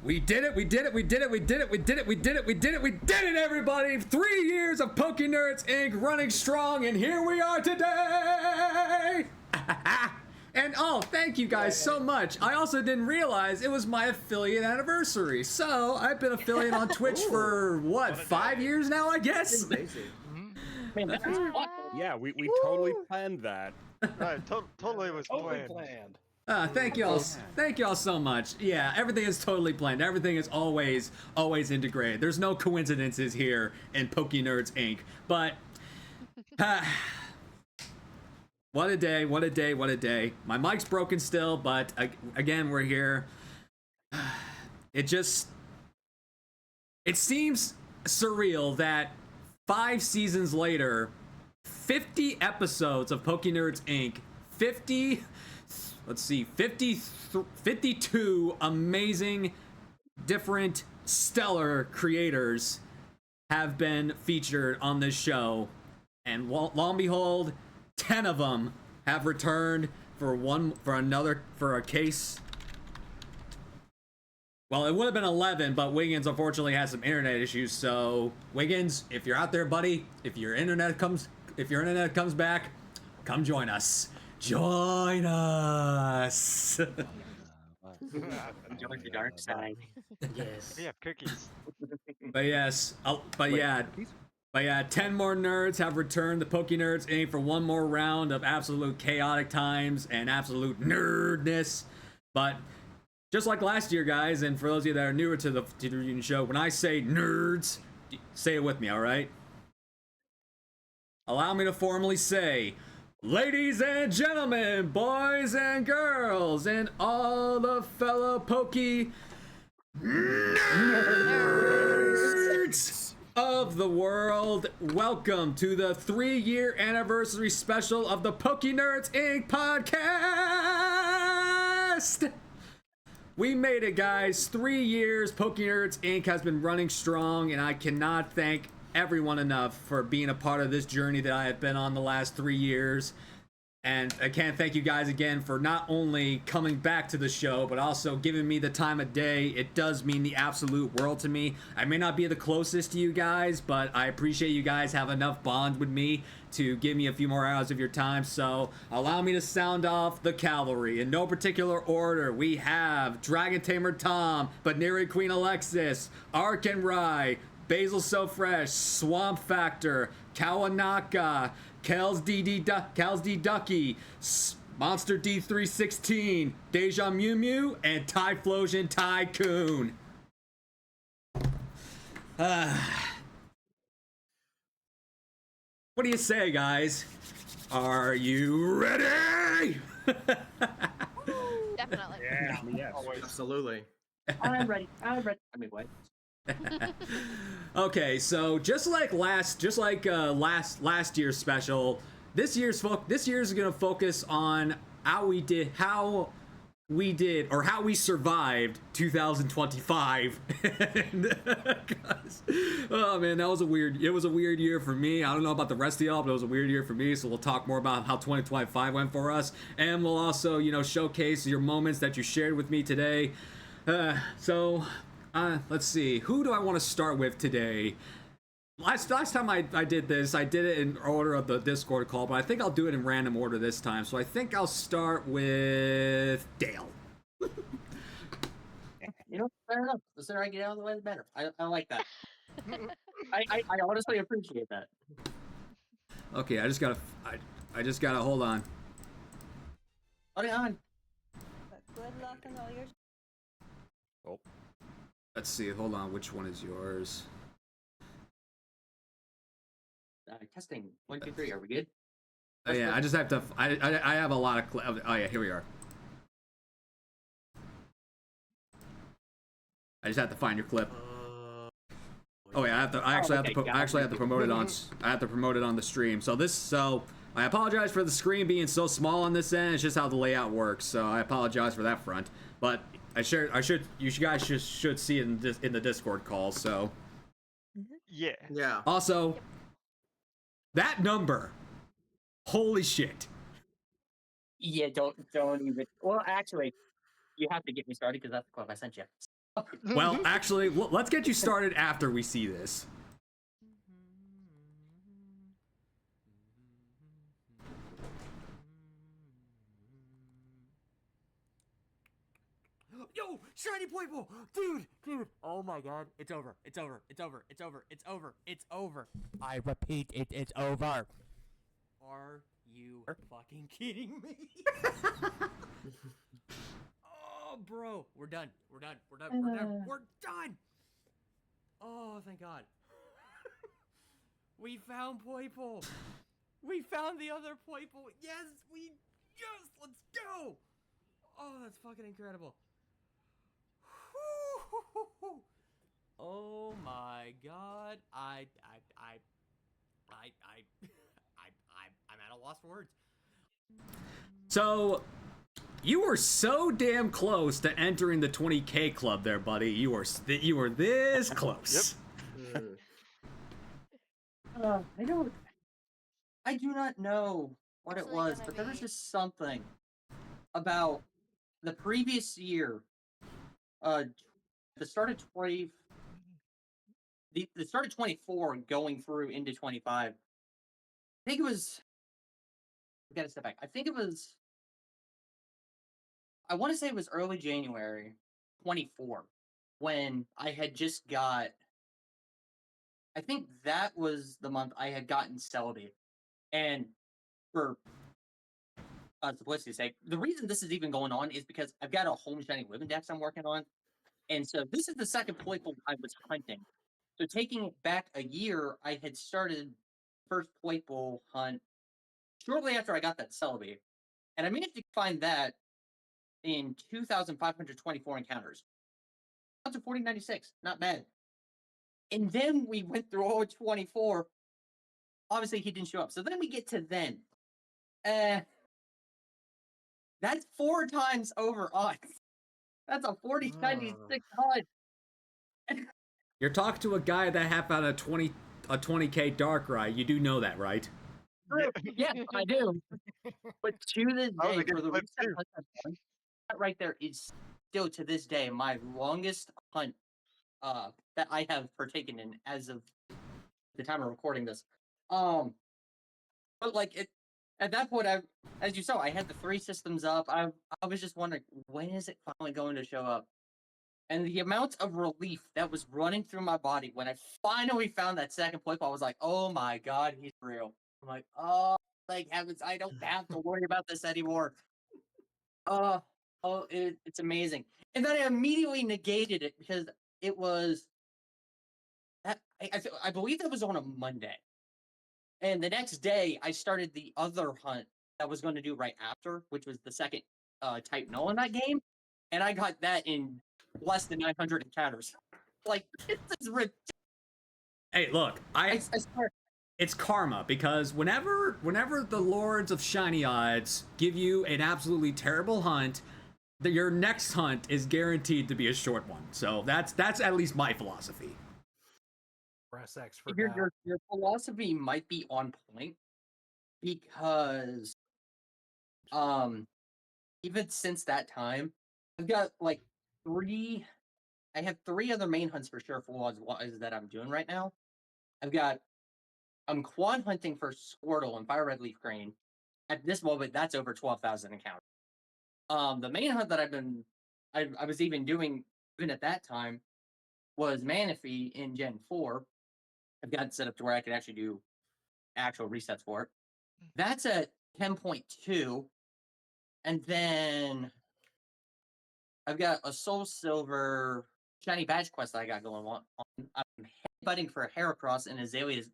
We did it, we did it, we did it, we did it, we did it, we did it, we did it, we did it, everybody! 3 years of Poké NERDS Inc. running strong, and here we are today! And oh, thank you guys so much. I also didn't realize it was my affiliate anniversary. So I've been affiliate on Twitch for what, 5 years now, I guess? Man, that's yeah, we totally planned that. Right, totally was planned. Thank y'all so much. Yeah, everything is totally planned. Everything is always integrated. There's no coincidences here in Poké NERDS Inc. But what a day, what a day, what a day. My mic's broken still, but again, we're here. It seems surreal that 5 seasons later, 50 episodes of Poké NERDS Inc. 52 amazing, different, stellar creators have been featured on this show. And lo and behold, 10 of them have returned for a case. Well, it would have been 11, but Wiggins unfortunately has some internet issues. So, Wiggins, if you're out there, buddy, if your internet comes back, come join us. Join us. Join the dark side. Yes. We have cookies. But yes, but yeah, 10 more nerds have returned to Poké NERDS Inc. for one more round of absolute chaotic times and absolute nerdness. But just like last year, guys, and for those of you that are newer to the reunion show, when I say nerds, say it with me, all right? Allow me to formally say, ladies and gentlemen, boys and girls, and all the fellow Poké NERDS of the world, welcome to the 3-year anniversary special of the Poké NERDS Inc. Podcast! We made it, guys. 3 years, Poké NERDS Inc. has been running strong, and I cannot thank everyone enough for being a part of this journey that I have been on the last 3 years. And I can't thank you guys again for not only coming back to the show, but also giving me the time of day. It does mean the absolute world to me. I may not be the closest to you guys, but I appreciate you guys have enough bond with me to give me a few more hours of your time. So allow me to sound off the cavalry. In no particular order, we have Dragon Tamer Tom, Baneri Queen Alexis, Ark and Rye, Basil So Fresh, Swamp Factor, Kawanaka, Kels D Ducky, Monster D316, Deja Mew Mew, and Typhlosion Tycoon. What do you say, guys? Are you ready? Definitely. Yeah, yes. Absolutely. I'm ready. I mean, what? Okay, so just like last year's special, this year's gonna focus on how we survived 2025. Oh man, it was a weird year for me. I don't know about the rest of y'all, but it was a weird year for me. So we'll talk more about how 2025 went for us, and we'll also, showcase your moments that you shared with me today. Let's see. Who do I want to start with today? Last time I did this, I did it in order of the Discord call, but I think I'll do it in random order this time. So I think I'll start with Dale. Fair enough. The sooner I get out of the way, the better. I like that. I honestly appreciate that. Okay, I just gotta hold on. Hold on. Good luck on all your. Oh. Let's see. Hold on. Which one is yours? Testing 1, 2, 3. Are we good? Oh yeah, I just have to. I have a lot of. Oh yeah, here we are. I just have to find your clip. Oh yeah, I actually have to promote it on. I have to promote it on the stream. So I apologize for the screen being so small on this end. It's just how the layout works. So I apologize for that front. But you guys should see it in the Discord call. So Yeah. Also, that number, holy shit. Yeah, don't even. Well, actually, you have to get me started because that's the clip I sent you. Well, actually, let's get you started after we see this. Yo, shiny Playboy, dude. Oh my God, it's over. It's over. I repeat, it's over. Are you fucking kidding me? Oh, bro, we're done. We're done. Oh, thank God. We found Poiple. We found the other Poiple. Yes, let's go. Oh, that's fucking incredible. Oh my God. I'm at a loss for words. So, you were so damn close to entering the 20K club there, buddy. You were this close. I do not know what it was, but there was just something about the previous year, the start of 24 going through into 25. I think it was. We gotta step back. I want to say it was early January 24 when I had just got. I think that was the month I had gotten Celebi, and for simplicity's sake, the reason this is even going on is because I've got a home shiny living dex I'm working on, and so this is the second Poiple I was hunting. So taking it back a year, I had started first Poiple hunt shortly after I got that Celebi, and I managed to find that in 2,524 encounters. That's a 4096, not bad. And then we went through all 24. Obviously, he didn't show up. So then we get to then. That's 4 times over odds. That's a 4096 hunt. You're talking to a guy that half out a 20K dark ride. You do know that, right? Yeah, I do. But to this day, for the recent hunt I've done, that right there is still to this day my longest hunt that I have partaken in as of the time of recording this. But like it at that point, as you saw, I had the 3 systems up. I was just wondering, when is it finally going to show up? And the amount of relief that was running through my body when I finally found that second Poiple, I was like, oh my God, he's real. I'm like, oh, thank heavens, I don't have to worry about this anymore. It's amazing. And then I immediately negated it because it was that I believe that was on a Monday. And the next day, I started the other hunt that I was going to do right after, which was the second type null in that game. And I got that in less than 900 encounters. Like, this is ridiculous. Hey, look, I swear. It's karma, because whenever the Lords of Shiny Odds give you an absolutely terrible hunt, your next hunt is guaranteed to be a short one. So that's at least my philosophy. Press X for Your philosophy might be on point, because even since that time, I've got like 3 other main hunts for sure for Waz that I'm doing right now. I'm quad hunting for Squirtle and Fire Red Leaf Crane. At this moment, that's over 12,000 encounters. The main hunt that I was even doing even at that time was Manaphy in Gen 4. I've got it set up to where I could actually do actual resets for it. That's at 10.2. And then I've got a Soul Silver Shiny Badge quest that I got going on. I'm headbutting for a Heracross in Azalea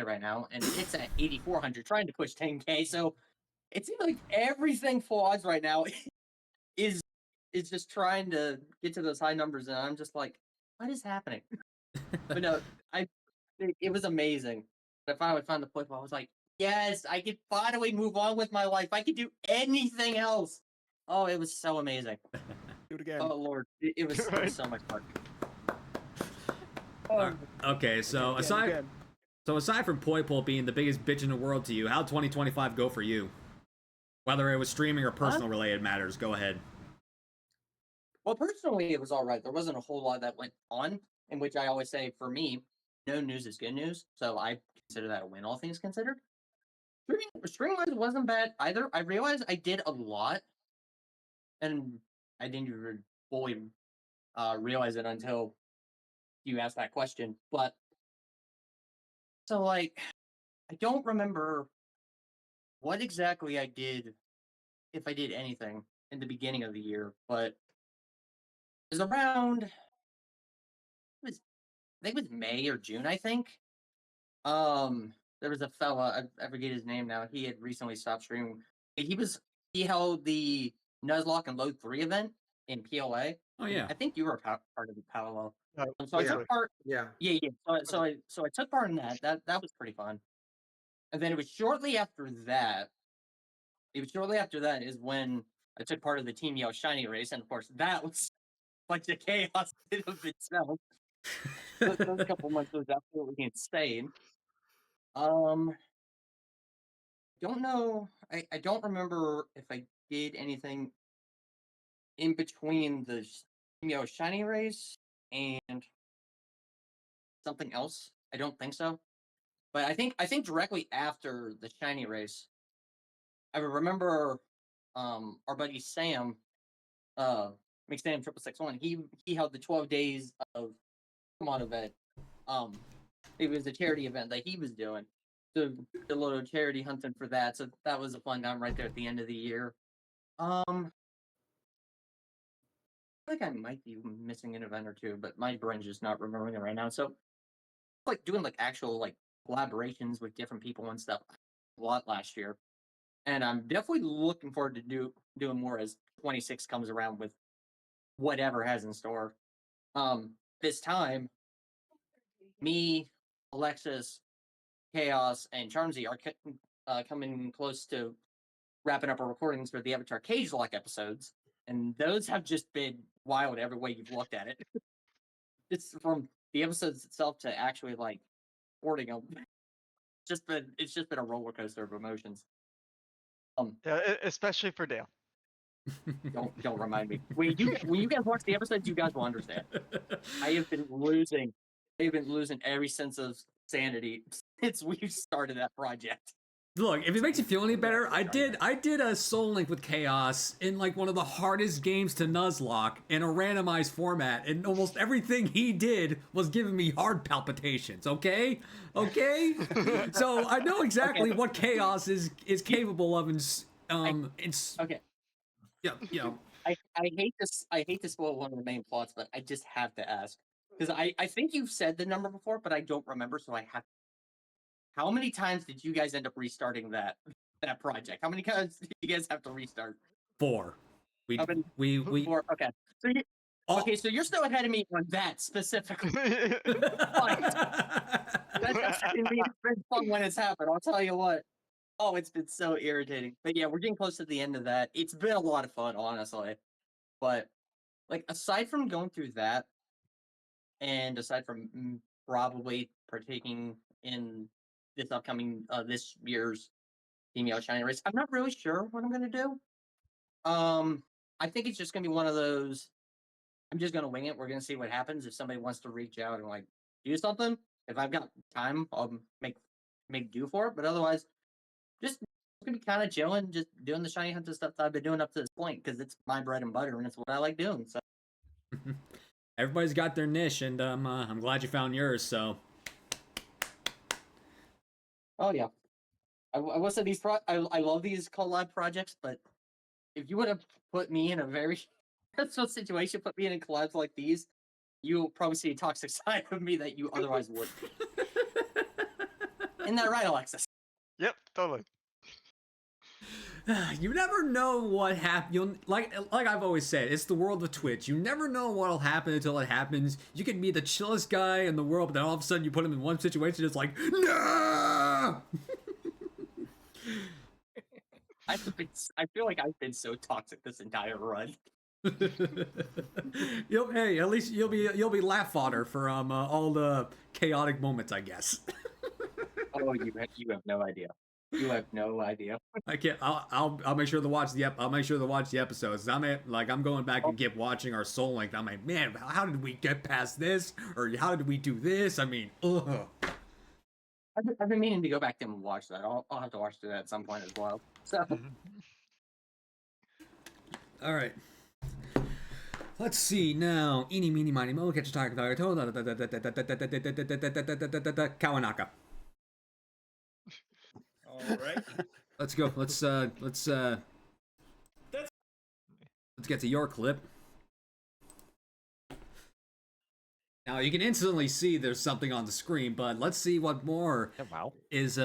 right now, and it's at 8,400, trying to push 10K. So it seems like everything full odds right now is just trying to get to those high numbers, and I'm just like, what is happening? But no, it was amazing. I finally found the point where I was like, yes, I could finally move on with my life. I could do anything else. Oh, it was so amazing. Do it again. Oh Lord, it was so much fun. Okay, so aside from Poiple being the biggest bitch in the world to you, how'd 2025 go for you? Whether it was streaming or personal related matters, go ahead. Well, personally, it was all right. There wasn't a whole lot that went on, in which I always say, for me, no news is good news. So I consider that a win, all things considered. Streaming-wise wasn't bad either. I realized I did a lot, and I didn't even fully realize it until you asked that question. But, so, like, I don't remember what exactly I did, if I did anything, in the beginning of the year, but it was around, I think it was May or June, I think. There was a fella, I forget his name now. He had recently stopped streaming. He held the Nuzlocke and Load 3 event in PLA. Oh yeah. I think you were part of the parallel. Uh, So I yeah. took part. Yeah. Yeah. So I took part in that. That was pretty fun. And then it was shortly after that. Is when I took part of the Team Yell Shiny race, and of course that was like the chaos in of itself. Those couple months was absolutely insane. Don't know. I don't remember if I did anything in between the Shiny race and something else. I don't think so. But I think directly after the Shiny race, I remember our buddy Sam, McSam 6661, he held the 12 days of Pokemon event. It was a charity event that he was doing. The little charity hunting for that. So that was a fun time right there at the end of the year. I think I might be missing an event or two, but my brain's just not remembering it right now. So, like doing like actual like collaborations with different people and stuff a lot last year, and I'm definitely looking forward to doing more as 26 comes around with whatever has in store. This time, me, Alexis, Chaos, and Charmsy are coming close to wrapping up our recordings for the Avatar Cage Lock episodes, and those have just been wild every way you've looked at it. It's from the episodes itself to actually like recording them. It's just been a roller coaster of emotions. Yeah, especially for Dale. Don't remind me. When you guys watch the episodes, you guys will understand. I have been losing every sense of sanity since we started that project. Look, if it makes you feel any better, I did a Soul Link with Chaos in like one of the hardest games to Nuzlocke in a randomized format, and almost everything he did was giving me heart palpitations. Okay, so I know exactly what Chaos is capable of. Okay. Yeah. I hate to spoil one of the main plots, but I just have to ask because I think you've said the number before, but I don't remember, so I have. How many times did you guys end up restarting that project? How many times did you guys have to restart? 4. We Four. Okay. So okay, so you're still ahead of me on that specifically. That's been fun when it's happened. I'll tell you what. Oh, it's been so irritating. But yeah, we're getting close to the end of that. It's been a lot of fun, honestly. But like aside from going through that, and aside from probably partaking in this upcoming this year's Team Yell Shiny race, I'm not really sure what I'm gonna do. I think it's just gonna be one of those. I'm just gonna wing it. We're gonna see what happens. If somebody wants to reach out and like do something, if I've got time, I'll make do for it. But otherwise, just gonna be kind of chilling, just doing the shiny hunter stuff that I've been doing up to this point because it's my bread and butter and it's what I like doing. So everybody's got their niche, and I'm glad you found yours. So. Oh yeah, I will say I love these collab projects, but if you would have put me in a very stressful situation, put me in collabs like these, you'll probably see a toxic side of me that you otherwise would. Isn't that right, Alexis? Yep, totally. You never know what happens. You'll like I've always said, it's the world of Twitch. You never know what'll happen until it happens. You can be the chillest guy in the world, but then all of a sudden you put him in one situation, it's like, no. I feel like I've been so toxic this entire run. Hey, at least you'll be laugh fodder for all the chaotic moments, I guess. Oh, you have no idea. You have no idea. I can't. I'll make sure to watch the I'll make sure to watch the episodes. I'm going back and keep watching our Soul Link. I'm like, man, how did we get past this? Or how did we do this? I mean, ugh. I've been meaning to go back and watch that. I'll have to watch that at some point as well. So All right. Let's see now. Eeny, meeny, miny, mo. Catch a target. Kawanaka. All right. Let's go. Let's get to your clip. Now you can instantly see there's something on the screen, but let's see what more Yeah, wow. is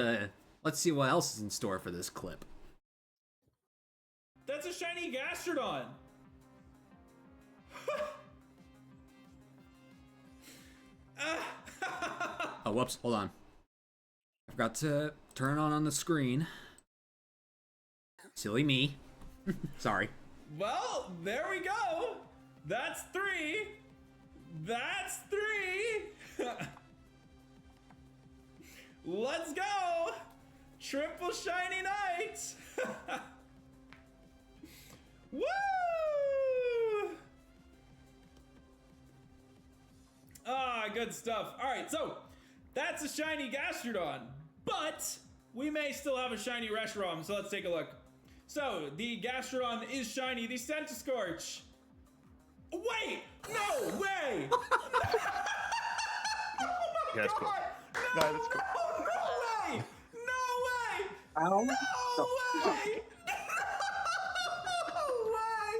let's see what else is in store for this clip. That's a shiny Gastrodon. Oh, whoops, hold on. I forgot to turn on the screen. Silly me. Sorry. Well, there we go. That's 3. That's 3. Let's go. Triple shiny night. Woo! Ah, good stuff. All right, so that's a shiny Gastrodon, but we may still have a shiny Reshiram, so let's take a look. So, the Gastrodon is shiny, the Centiskorch. Wait! No way! Oh my Yeah, that's cool. God! No, that's cool. No way! No way! Ow. No way! No way!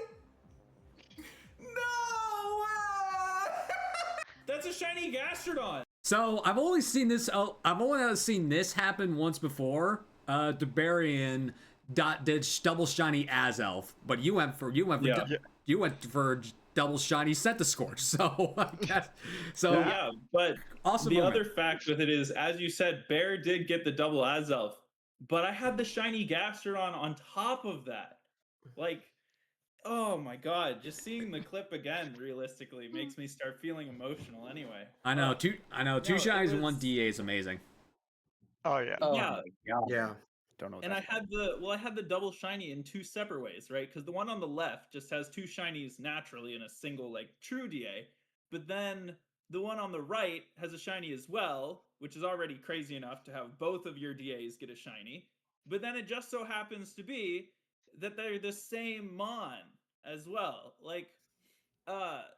No way! That's a shiny Gastrodon. So I've only seen this. I've only seen this happen once before. Debarian did double shiny Azelf, but you went for Yeah. you went for double shiny Centiskorch. So I guess Yeah, but awesome. the moment. other fact with it is, as you said, Bear did get the double Azelf, but I had the shiny Gastrodon on top of that. Like, oh my god, just seeing the clip again realistically makes me start feeling emotional anyway. I know two no, shinies it and one was- DA is amazing. Oh yeah. Oh Yeah. my God. Yeah. Don't know. What And I that's had the double shiny in 2 separate ways, right? Because the one on the left just has 2 shinies naturally in a single like true DA, but then the one on the right has a shiny as well, which is already crazy enough to have both of your DAs get a shiny. But then it just so happens to be that they're the same mon as well. Like,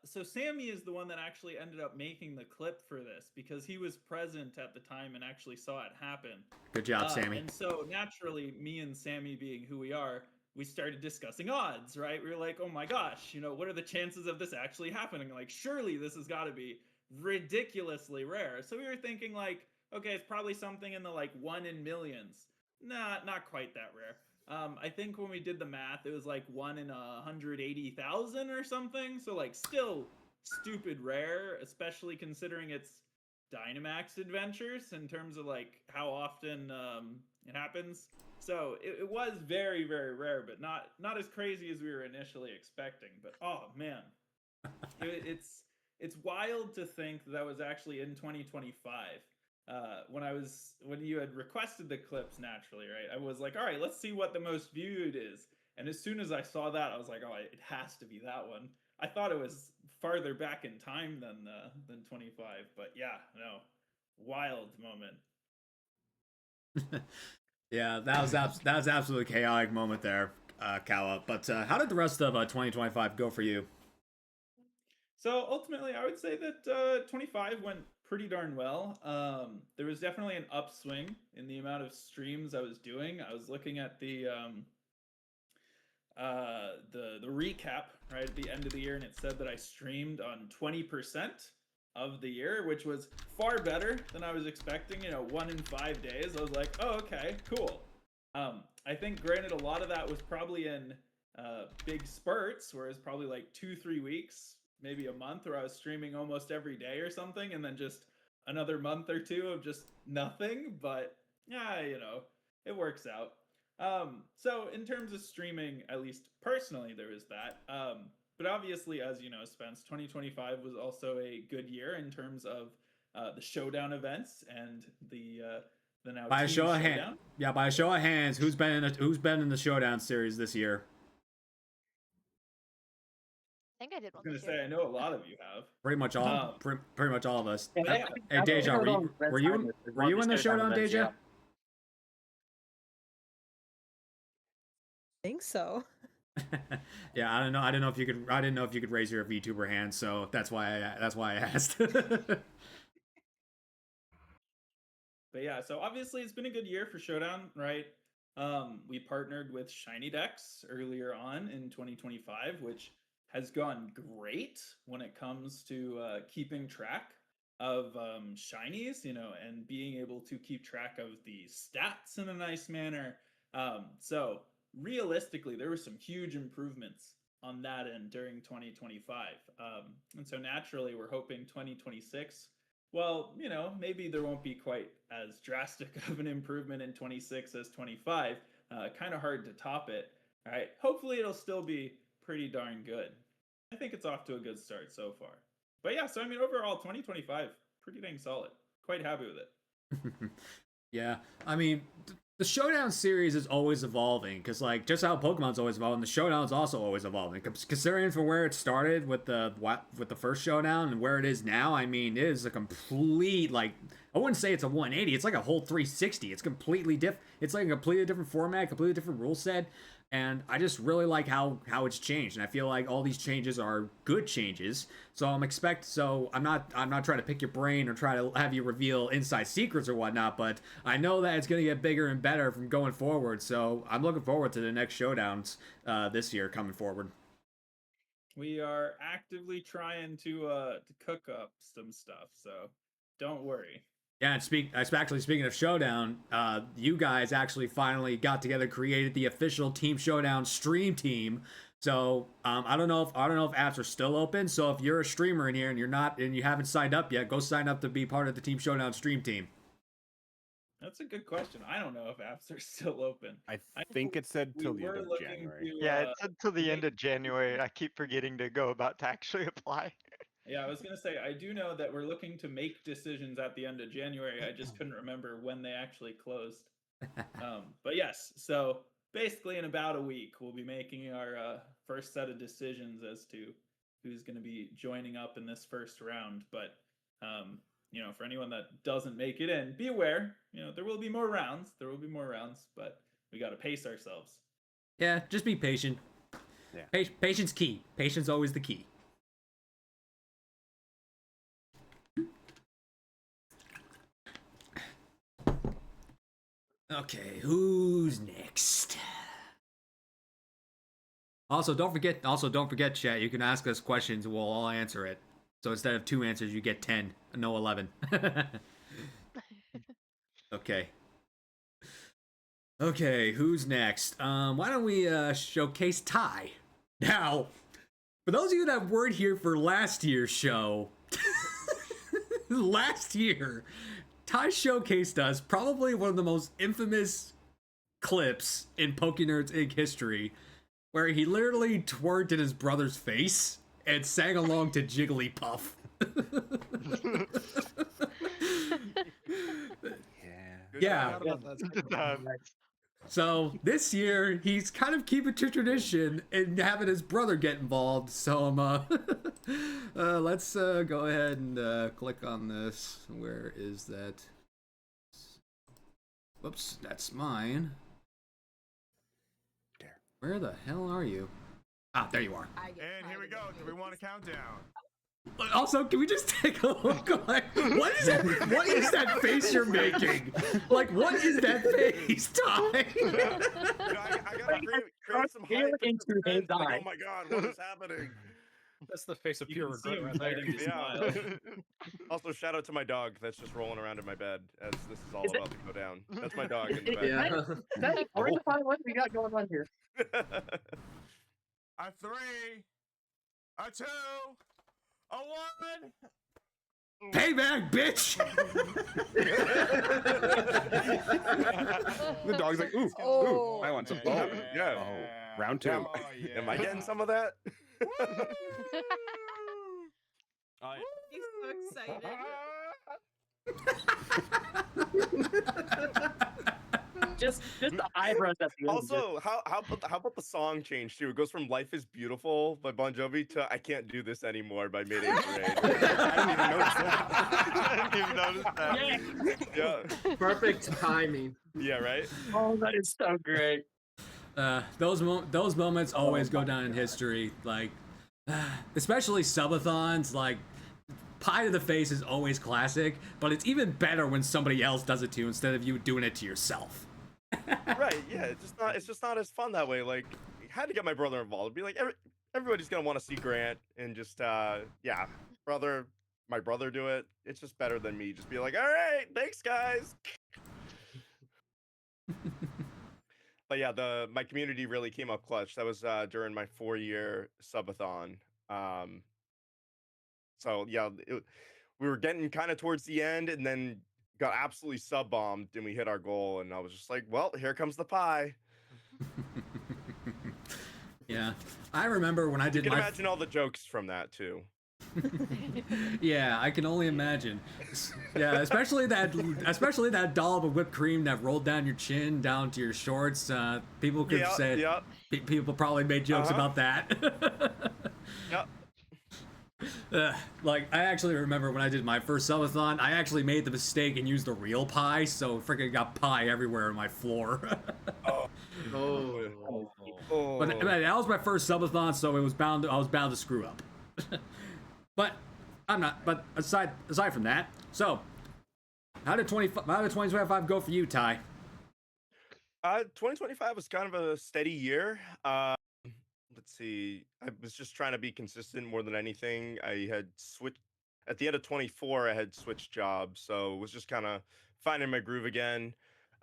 so Sammy is the one that actually ended up making the clip for this because he was present at the time and actually saw it happen. Good job, Sammy. And so naturally, me and Sammy being who we are, we started discussing odds, right? We were like, oh my gosh, what are the chances of this actually happening? Like, surely this has got to be ridiculously rare. So we were thinking like, okay, it's probably something in the like 1 in millions. Nah, not quite that rare. I think when we did the math, it was like 1 in 180,000 or something. So like still stupid rare, especially considering it's Dynamax adventures in terms of like how often it happens. So it was very, very rare, but not as crazy as we were initially expecting. But oh man, it's wild to think that was actually in 2025. When you had requested the clips naturally, right? I was like, all right, let's see what the most viewed is. And as soon as I saw that, I was like, oh, it has to be that one. I thought it was farther back in time than 25, but yeah, no, wild moment. Yeah, that was absolutely chaotic moment there, Kawa. But how did the rest of 2025 go for you? So ultimately, I would say that 25 went pretty darn well. There was definitely an upswing in the amount of streams I was doing. I was looking at the recap right at the end of the year, and it said that I streamed on 20% of the year, which was far better than I was expecting. 1 in 5 days. I was like, oh, okay, cool. I think, granted, a lot of that was probably in big spurts, whereas probably like 2-3 weeks, maybe a month, where I was streaming almost every day or something, and then just another month or 2 of just nothing. But yeah, it works out. So in terms of streaming, at least personally, there was that. But obviously, as you know, Spence, 2025 was also a good year in terms of the showdown events and the the now By a Team show of Showdown. hands, yeah, by a show of hands, who's been in the Showdown series this year? I think I did I one was this gonna year. say, I know a lot of you have. Pretty much all, Um, pretty much all of us. Yeah, I Hey, think hey, that's Deja, what were you Red Side were you in the Showdown Showdown, events, Deja? I think so. Yeah, I don't know. I didn't know if you could raise your VTuber hand, so that's why I asked. But yeah, so obviously it's been a good year for Showdown, right? We partnered with Shiny Dex earlier on in 2025, which has gone great when it comes to keeping track of shinies, and being able to keep track of the stats in a nice manner. So realistically, there were some huge improvements on that end during 2025. And so naturally, we're hoping 2026. Well, maybe there won't be quite as drastic of an improvement in 26 as 25. Kind of hard to top it. All right. Hopefully, it'll still be pretty darn good. I think it's off to a good start so far. But yeah, so I mean, overall, 2025, pretty dang solid. Quite happy with it. Yeah, I mean, the Showdown series is always evolving because, like, just how Pokemon's always evolving, the Showdown's also always evolving. Considering from where it started with the first Showdown and where it is now, I mean, it is a complete, like, I wouldn't say it's a 180. It's like a whole 360. It's completely different. It's like a completely different format, completely different rule set. And I just really like how it's changed, and I feel like all these changes are good changes. So I'm not trying to pick your brain or try to have you reveal inside secrets or whatnot, but I know that it's going to get bigger and better from going forward. So I'm looking forward to the next showdowns this year coming forward. We are actively trying to cook up some stuff, so don't worry. Yeah, and speaking of Showdown, you guys actually finally got together, created the official Team Showdown stream team. So I don't know if apps are still open. So if you're a streamer in here and you haven't signed up yet, go sign up to be part of the Team Showdown stream team. That's a good question. I don't know if apps are still open. I think it said till the were end of looking January. to, Yeah, it's until the end of January. I keep forgetting to go about to actually apply. Yeah, I was gonna say I do know that we're looking to make decisions at the end of January. I just couldn't remember when they actually closed. But yes, so basically in about a week we'll be making our first set of decisions as to who's going to be joining up in this first round. But for anyone that doesn't make it in, be aware. There will be more rounds. But we got to pace ourselves. Yeah, just be patient. Yeah. Patience key. Patience always the key. Okay, who's next? Also, don't forget, chat. You can ask us questions, and we'll all answer it. So instead of 2 answers, you get 10, no 11. Okay. Okay, who's next? Why don't we showcase Ty? Now, for those of you that weren't here for last year's show, last year, Ty showcased us probably one of the most infamous clips in Poké NERDS Inc history, where he literally twerked in his brother's face and sang along to Jigglypuff. Yeah. So this year he's kind of keeping to tradition and having his brother get involved. So let's go ahead and click on this. Where is that? Whoops, that's mine. There. Where the hell are you? Ah, there you are. And here we go. Do we want a countdown? Also, can we just take a look? Like, what is that? What is that face you're making? Like, what is that face, Ty? I gotta create some hype. Like, oh my god, what is happening? That's the face of You pure can see regret him right there. biting his smile. Also, shout out to my dog that's just rolling around in my bed as this is all about to go down. That's my dog in the bed. Yeah. We're the final one we got going on here. A 3, a 2, a 1. Payback, bitch! The dog's like, ooh, ooh, I want some. Oh, yeah. Oh, round 2. Oh, yeah. Am I getting some of that? He's so excited. Just the eyebrows at the end. Also, how about the song change too? It goes from "Life Is Beautiful" by Bon Jovi to "I Can't Do This Anymore" by Mayday Parade. I didn't even notice that. I didn't even notice that. Yeah, Perfect timing. yeah, right. Oh, that is so great. Those moments always go down in history. Like, especially subathons. Like, pie to the face is always classic, but it's even better when somebody else does it to you instead of you doing it to yourself. Right, yeah, it's just not as fun that way. Like, I had to get my brother involved. It'd be like everybody's gonna want to see Grant and just yeah, my brother do it. It's just better than me just be like, all right, thanks guys. But yeah, my community really came up clutch. That was during my 4-year subathon. So yeah, we were getting kind of towards the end, and then got absolutely sub bombed, and we hit our goal. And I was just like, well, here comes the pie. Yeah, I remember when I did You can my. imagine all the jokes from that too. Yeah, I can only imagine. Yeah, especially that dollop of whipped cream that rolled down your chin down to your shorts. People could have said. Yep. People probably made jokes about that. Yep. Like, I actually remember when I did my first subathon, I actually made the mistake and used the real pie, so freaking got pie everywhere on my floor. Oh. But that was my first subathon, so I was bound to screw up. But I'm not. But aside from that, so how did 2025 go for you, Ty? 2025 was kind of a steady year. Let's see. I was just trying to be consistent more than anything. I had switched at the end of 24. I had switched jobs, so it was just kind of finding my groove again.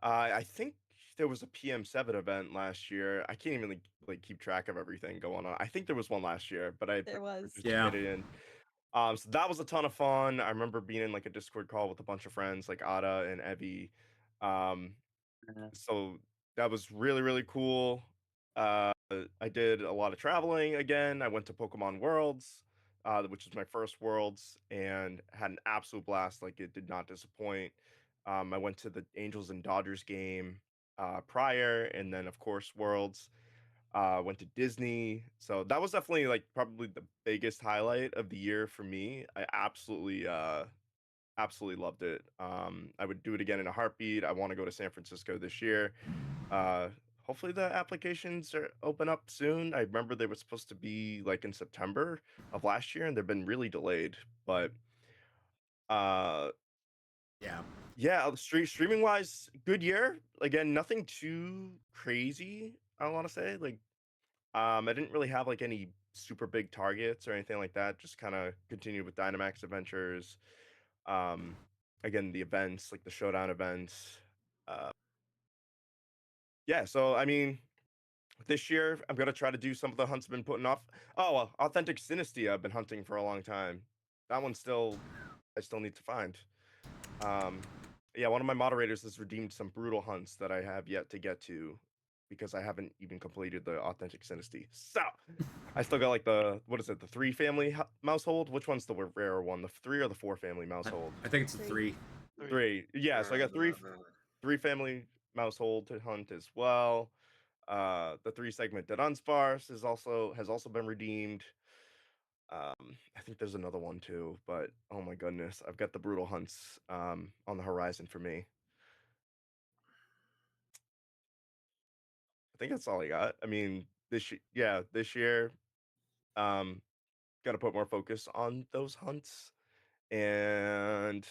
I think there was a PM7 event last year. I can't even like keep track of everything going on. I think there was one last year, but There was. Yeah. participated in. So that was a ton of fun. I remember being in like a Discord call with a bunch of friends like Ada and Evie. So that was really, really cool. I did a lot of traveling again. I went to Pokemon Worlds, which was my first Worlds, and had an absolute blast. Like, it did not disappoint. I went to the Angels and Dodgers game prior, and then of course Worlds. Went to Disney, so that was definitely like probably the biggest highlight of the year for me. I absolutely loved it. I would do it again in a heartbeat. I want to go to San Francisco this year. Hopefully the applications are open up soon. I remember they were supposed to be like in September of last year, and they've been really delayed. But yeah, streaming wise, good year. Again, nothing too crazy. I want to say like I didn't really have like any super big targets or anything like that. Just kind of continued with Dynamax adventures. Again, the events like the showdown events. Yeah, so I mean, this year I'm gonna try to do some of the hunts I've been putting off. Oh, Authentic Synestia I've been hunting for a long time. That one I still need to find. Yeah, one of my moderators has redeemed some brutal hunts that I have yet to get to because I haven't even completed the Authentic Synestia. So I still got like the 3 family mousehold? Which one's the rare one? The 3 or the 4 family mousehold? I think it's a 3. 3. Yeah, so I got 3 family mousehold to hunt as well. The 3 segmented unsparse has also been redeemed. I think there's another one too, but oh my goodness, I've got the brutal hunts on the horizon for me. I think that's all I got. I mean, this year, gotta put more focus on those hunts and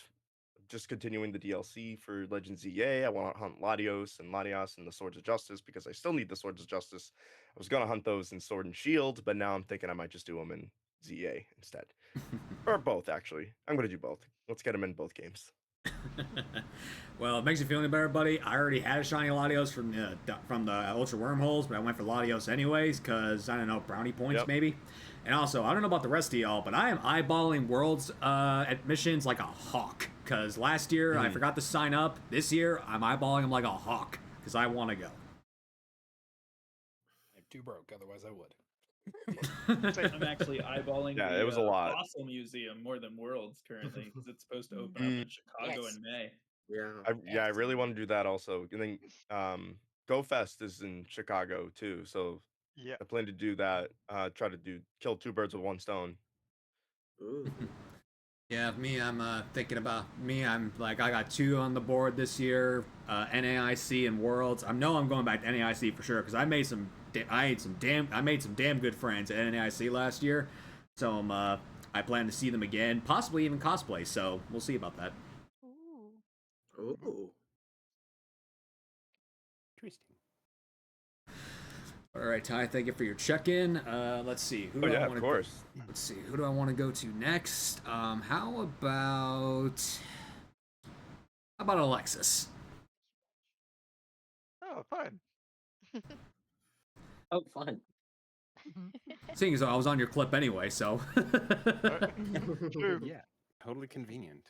just continuing the DLC for Legends EA. I want to hunt Latios and the Swords of Justice because I still need the Swords of Justice. I was gonna hunt those in Sword and Shield, but now I'm thinking I might just do them in ZA instead. Or both, actually. I'm gonna do both. Let's get them in both games. Well, it makes you feel any better, buddy. I already had a shiny Latios from the Ultra Wormholes, but I went for Latios anyways because, I don't know, brownie points maybe. And also, I don't know about the rest of y'all, but I am eyeballing Worlds admissions like a hawk. Because last year, I forgot to sign up. This year, I'm eyeballing them like a hawk because I want to go. I'm too broke, otherwise I would. I'm actually eyeballing Yeah, the it was a lot. Fossil Museum more than Worlds currently because it's supposed to open up in Chicago in May. I really want to do that also. And then Go Fest is in Chicago too, so Yeah. I plan to do that. Try to kill two birds with one stone. Ooh. Yeah, me, I'm thinking about me. I'm like, I got 2 on the board this year, NAIC and Worlds. I know I'm going back to NAIC for sure because I made some damn good friends at NAIC last year. So I plan to see them again, possibly even cosplay. So we'll see about that. Ooh. Ooh. Interesting. All right, Ty, thank you for your check-in. Let's see. Who do I Yeah, want of to course. Let's see. Who do I want to go to next? How about Alexis? Oh, fun. Oh, fun. Seeing as though I was on your clip anyway, so. True. Yeah, totally convenient.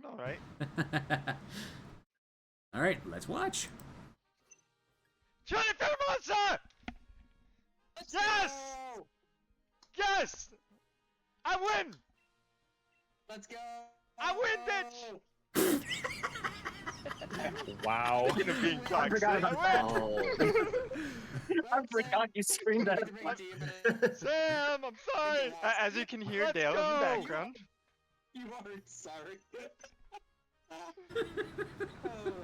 All right. All right, let's watch. 25 monster! Yes! Yes! I win! Let's go! I win, bitch! Wow. Speaking of being toxic, forgot about I win! I forgot you screamed that. Sam, I'm sorry! As you can hear Dale in the background. You are sorry. Oh,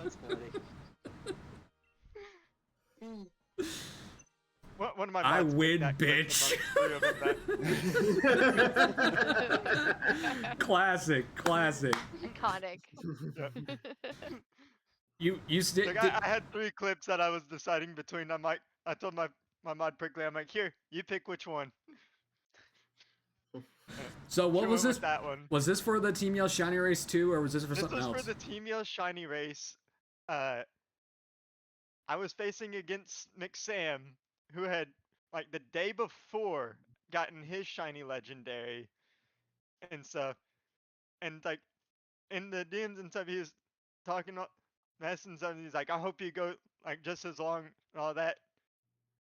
that's funny. One of my I mods put win, that clip bitch. amongst 3 of them Classic. Iconic. You still. Like, I had 3 clips that I was deciding between. I told my mod Prickly, I'm like, here, you pick which one. So what She was went this? with that one. Was this for the Team Yell Shiny Race too, or was this for This something was else? for the Team Yell Shiny Race. I was facing against McSam, who had, like, the day before gotten his Shiny Legendary and stuff. And, like, in the DMs and stuff, he was talking, messing stuff, and he's like, I hope you go, like, just as long and all that.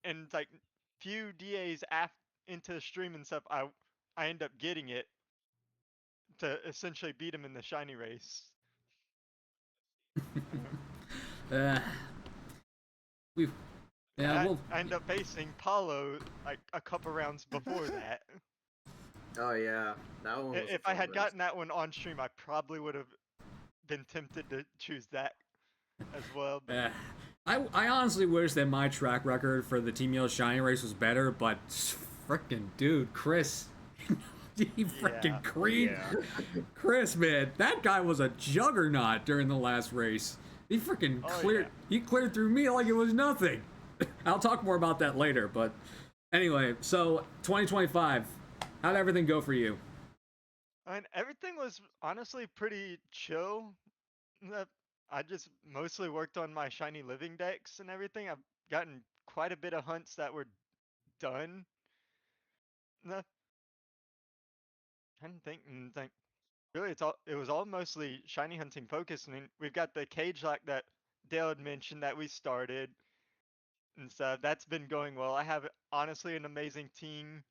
And, like, few DAs into the stream and stuff, I end up getting it to essentially beat him in the Shiny Race. We've. Yeah, well. I end up facing Paulo like a couple rounds before that. Oh yeah, that one. Was If I had gotten that one on stream, I probably would have been tempted to choose that as well. But I honestly wish that my track record for the Team Yell Shiny Race was better, but frickin' dude, Chris. He frickin' Yeah. creamed. Yeah. Chris, man, that guy was a juggernaut during the last race. He frickin' Oh, cleared. yeah. He cleared through me like it was nothing. I'll talk more about that later, but anyway, so 2025, how'd everything go for you? I mean, everything was honestly pretty chill. I just mostly worked on my shiny living decks and everything. I've gotten quite a bit of hunts that were done. I didn't think, and think really it was all mostly shiny hunting focused. I mean, we've got the cage lock that Dale had mentioned that we started and stuff. That's been going well. I have honestly an amazing team.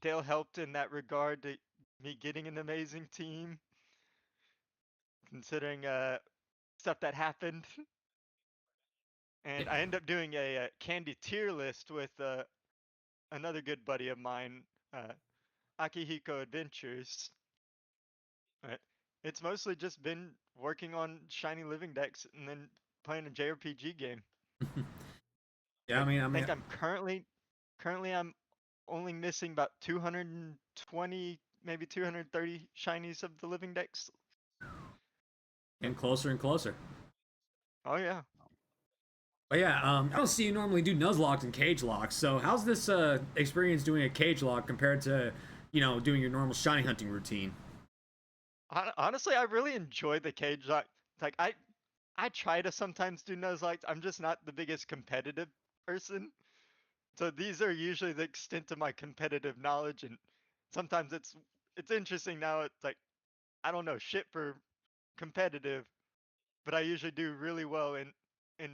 Dale helped in that regard to me getting an amazing team, considering stuff that happened. And I end up doing a candy tier list with another good buddy of mine, Akihiko Adventures. It's mostly just been working on shiny living decks and then playing a JRPG game. Yeah, I mean, think I'm currently I'm only missing about 220, maybe 230 shinies of the living decks. getting closer and closer. Oh yeah. But yeah, I don't see you normally do Nuzlocke and cage locks. So how's this experience doing a cage lock compared to, doing your normal shiny hunting routine? Honestly, I really enjoy the cage lock. Like I try to sometimes do Nuzlocks. I'm just not the biggest competitive person. So these are usually the extent of my competitive knowledge, and sometimes it's interesting now. It's like, I don't know shit for competitive, but I usually do really well in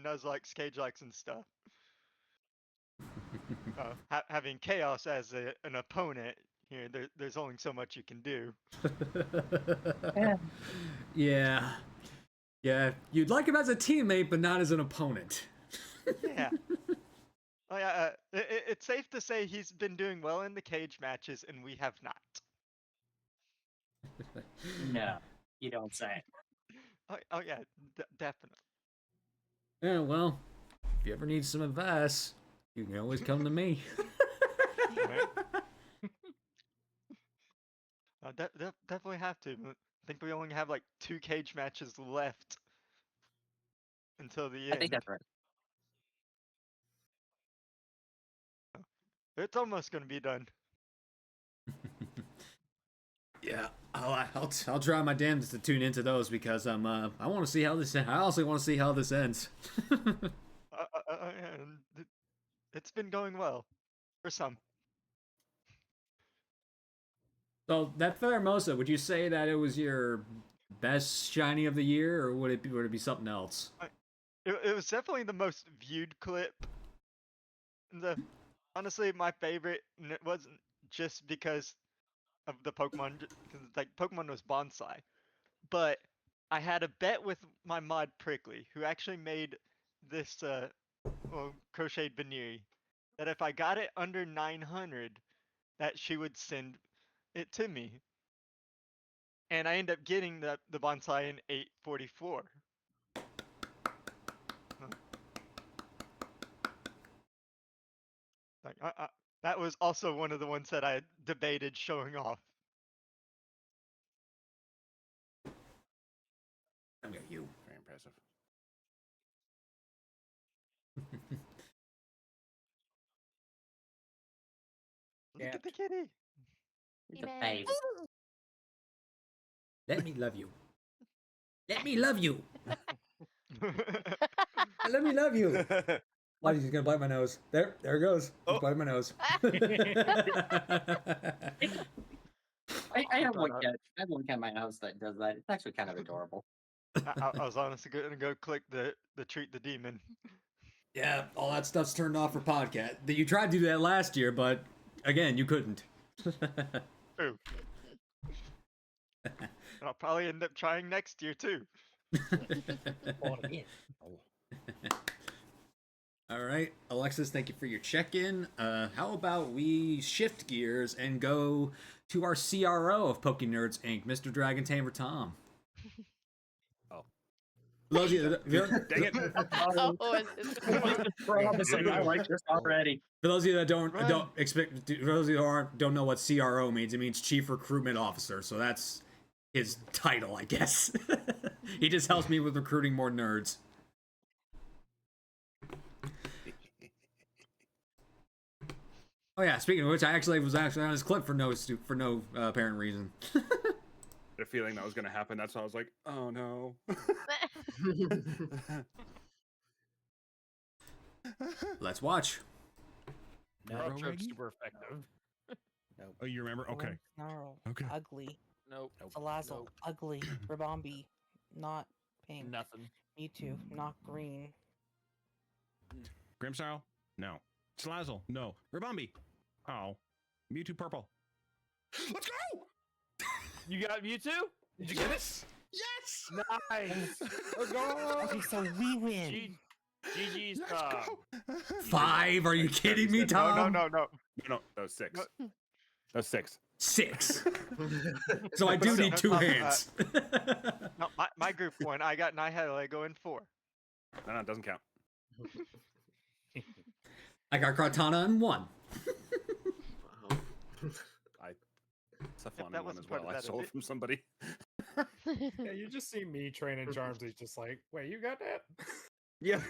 Nuzlocks, cage locks, and stuff. Having chaos as an opponent here, there's only so much you can do. Yeah. Yeah, you'd like him as a teammate, but not as an opponent. Yeah. Oh, yeah, it's safe to say he's been doing well in the cage matches, and we have not. No, you don't say. Oh yeah, definitely. Yeah, well, if you ever need some advice, you can always come to me. Definitely have to. I think we only have like 2 cage matches left until the I think end. that's right. It's almost gonna be done. Yeah, I'll try my damnedest to tune into those because I want to see how this. I also want to see how this ends. And it's been going well for some. So that Pheromosa, would you say that it was your best shiny of the year, or would it be something else? It was definitely the most viewed clip. Honestly, my favorite, and it wasn't just because of the Pokemon, because like Pokemon was bonsai, but I had a bet with my mod Prickly, who actually made this crocheted veneer, that if I got it under 900, that she would send it to me, and I ended up getting the bonsai in 844. Like that was also one of the ones that I debated showing off. I got you. Very impressive. Look at the kitty. He's a babe. Let me love you. Let me love you. Let me love you. Oh, he's gonna bite my nose. There it goes. He's biting my nose. I have one cat. I have one cat in my house that does that. It's actually kind of adorable. I was honestly gonna go click the treat the demon. Yeah, all that stuff's turned off for podcast. You tried to do that last year, but again, you couldn't. True. I'll probably end up trying next year too. All right, Alexis, thank you for your check-in. How about we shift gears and go to our CRO of Poké NERDS Inc, Mr. Dragon Tamer Tom. Oh. Those of you that, Dang it. I like this already. For those of you that don't expect, for those of you who don't know what CRO means, it means Chief Recruitment Officer. So that's his title, I guess. He just helps me with recruiting more nerds. Oh yeah, speaking of which, I was actually on his clip for no apparent reason. A feeling that was going to happen. That's why I was like, oh no. Let's watch. Our jokes were effective. Nope. Oh, you remember? Okay. Snarl. Okay. Ugly. Nope. Salazzle. Nope. Ugly. Rabombi. Not pink. Nothing. Mewtwo. Not green. Grimmsnarl? No. Salazzle? No. Rabombi? Oh. Mewtwo purple. Let's go! You got Mewtwo? Did you get it? Yes! Nice. Let's go. Okay, so we win. GG's Let's Tom. go! 5? Are you kidding me, Tom? No. No, that was 6. That was 6. 6. So I do need 2 hands. No, my group won. I got Nihilego in 4. No, it doesn't count. I got Kartana in 1. It's a fun that one wasn't as part well. of I that, stole is it from somebody. Yeah, you just see me training charms. He's just like, wait, you got that? Yeah.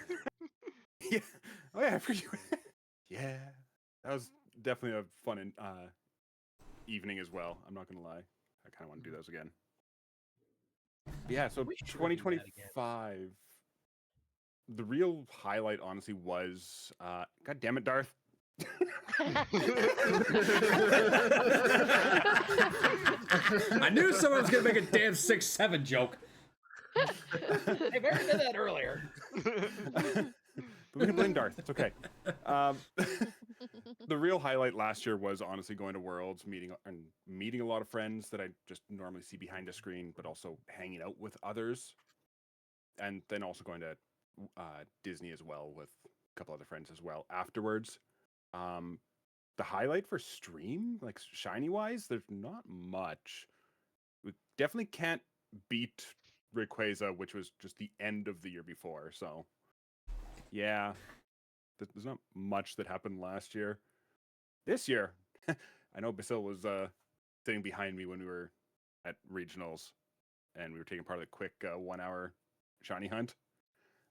Yeah. Oh yeah, I forget. Yeah. That was definitely a fun evening as well. I'm not gonna lie. I kind of want to do those again. But yeah, so We should do that again. 2025. The real highlight, honestly, was God damn it, Darth. I knew someone was gonna make a damn 6-7 joke. I barely did that earlier. But we can blame Darth. It's okay. The real highlight last year was honestly going to Worlds, meeting a lot of friends that I just normally see behind a screen, but also hanging out with others. and then also going to Disney as well with a couple other friends as well afterwards. The highlight for stream, like shiny wise, there's not much. We definitely can't beat Rayquaza, which was just the end of the year before. So, yeah, there's not much that happened last year. This year, I know Basil was sitting behind me when we were at regionals, and we were taking part of the quick 1 hour shiny hunt.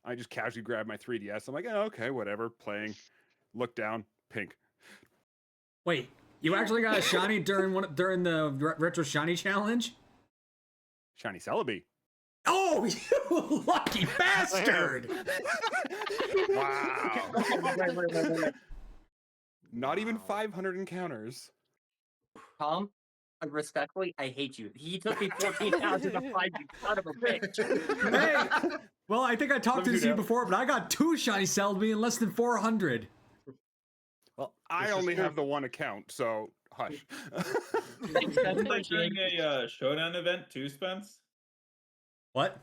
I just casually grabbed my 3DS. I'm like, oh, okay, whatever, playing. Look down, pink. Wait, you actually got a shiny during the retro shiny challenge? Shiny Celebi. Oh, you lucky bastard! Wow. Not even 500 encounters. Tom, respectfully, I hate you. He took me 14,000 to find you, son of a bitch. Hey, well, I think I talked to Love you, you Dad. before, but I got 2 shiny Celebi in less than 400. Well, I only have the one account, so hush. Thanks, Wasn't that during a showdown event too, Spence? What?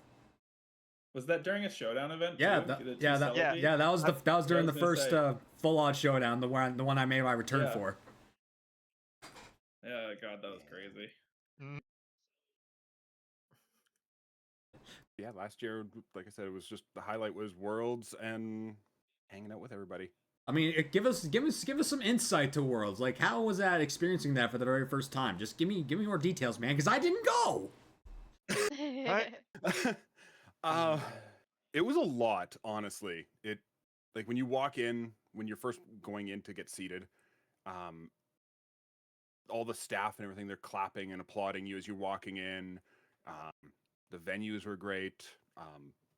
Was that during a showdown event? Yeah, too? The two Yeah. Celebi? that was during the was gonna first say. full-on showdown, the one I made my return Yeah. for. Yeah, God, that was crazy. Yeah, last year, like I said, it was just the highlight was Worlds and hanging out with everybody. I mean, give us some insight to Worlds. Like, how was that experiencing that for the very first time? Just give me more details, man, because I didn't go. It was a lot, honestly. It like when you walk in, when you're first going in to get seated, all the staff and everything, they're clapping and applauding you as you're walking in. The venues were great.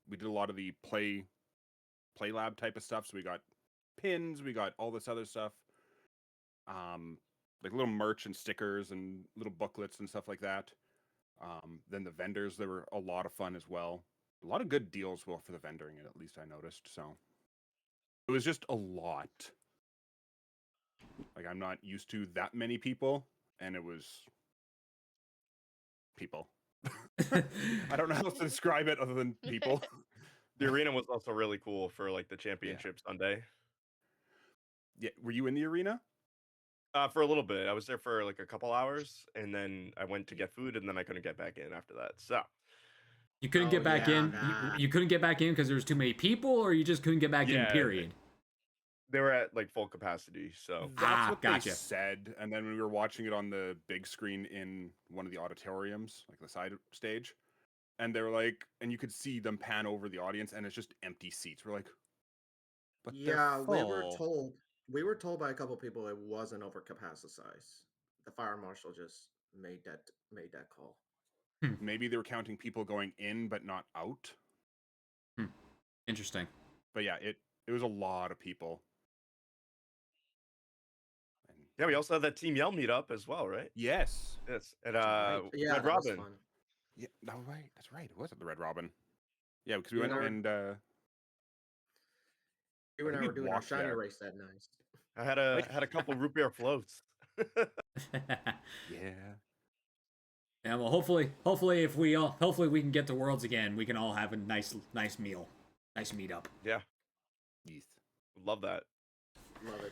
We did a lot of the play lab type of stuff. So we got pins, we got all this other stuff. Like little merch and stickers and little booklets and stuff like that. Then the vendors, they were a lot of fun as well. A lot of good deals for the vendoring, at least I noticed. So it was just a lot. Like I'm not used to that many people, and it was people. I don't know how else to describe it other than people. The arena was also really cool for like the championship Sunday. Yeah, were you in the arena? For a little bit. I was there for like a couple hours, and then I went to get food, and then I couldn't get back in after that. So You couldn't get back in. You couldn't get back in because there was too many people, or you just couldn't get back in. Period. they were at like full capacity. So That's what gotcha. they said. And then we were watching it on the big screen in one of the auditoriums, like the side stage. And they were like, and you could see them pan over the audience, and it's just empty seats. We're like, but Yeah, they're we were told by a couple people it wasn't over capacitized. The fire marshal just made that call. Maybe they were counting people going in but not out. Interesting. But yeah, it was a lot of people. And yeah, we also had that Team Yell meetup as well, right? yes. Yes, and Yeah, Red that was Robin. fun. Yeah, no, right. That's right. It was at the Red Robin. Yeah, because we You went and I- and You and I we were doing our walked shiny there. race that night. I had a couple root beer floats. yeah. Yeah, well, hopefully we can get to Worlds again. We can all have a nice meal, nice meetup. Yeah, Yes. love that. Love it.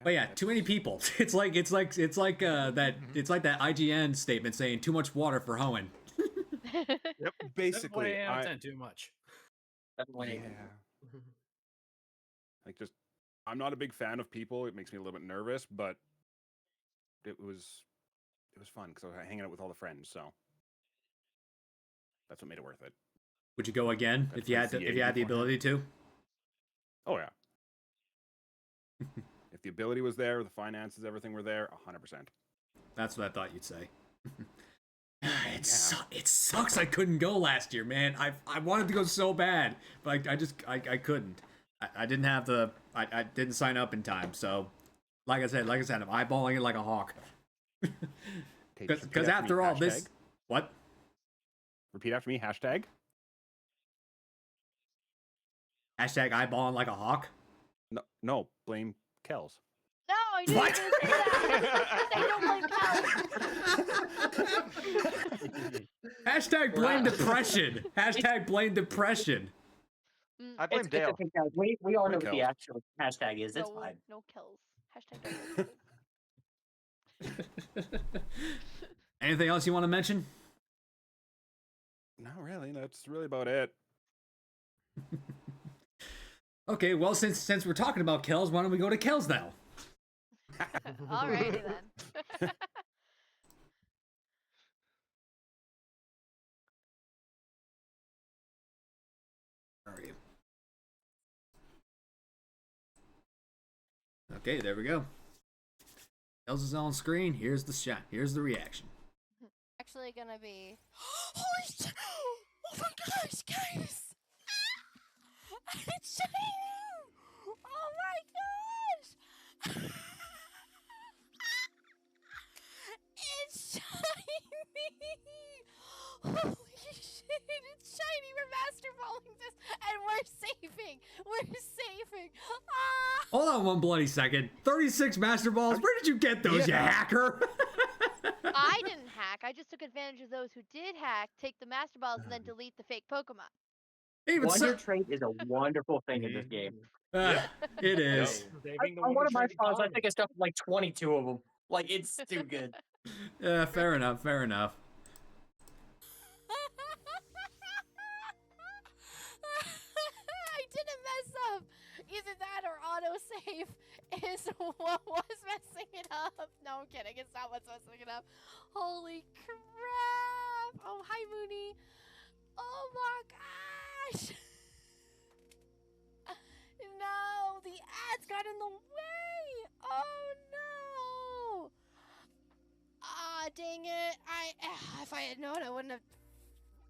But yeah, too many people. It's like that IGN statement saying too much water for Hoenn. Basically, Definitely out of 10 too much. Definitely. yeah. Like just, I'm not a big fan of people. It makes me a little bit nervous, but it was fun because I was hanging out with all the friends. So that's what made it worth it. Would you go again That's if you my had CA the ability to? Oh yeah. If the ability was there, the finances, everything were there, 100%. That's what I thought you'd say. It sucks I couldn't go last year, man. I wanted to go so bad, but I couldn't. I didn't have I didn't sign up in time. So, like I said, I'm eyeballing it like a hawk. Because after all, this what? Repeat after me. Hashtag. Hashtag eyeballing like a hawk. No, blame Kells. No, I knew you were gonna say that. They don't like cows. Hashtag blame depression. Hashtag blame depression. I blame It's Dale. okay, guys. We all know what the Kills. actual hashtag is. It's No, fine. no kills. Hashtag no kills. Anything else you want to mention? Not really. That's really about it. Okay, well, since we're talking about kills, why don't we go to kills now? Alrighty then. Where are you? Okay, there we go. Kills is on screen. Here's the shot. Here's the reaction. Actually gonna be. Holy shit! Oh my gosh, guys! It's shining! Oh my gosh! It's shiny! Holy shit! It's shiny! We're master balling this, and we're saving! We're saving! Ah! Hold on one bloody second. 36 Master Balls? Where did you get those, you hacker? I didn't hack. I just took advantage of those who did hack, take the master balls, and then delete the fake Pokemon. Even Wonder so, trait is a wonderful thing in this game. it is. On one of my files, I think I stuffed like 22 of them. Like, it's too good. Yeah, fair enough. Fair enough. I didn't mess up. Either that or autosave is what was messing it up. No, I'm kidding. It's not what's messing it up. Holy crap. Oh, hi, Mooney. Oh my gosh. No, the ads got in the way. Oh no. Ah, dang it. If I had known, I wouldn't have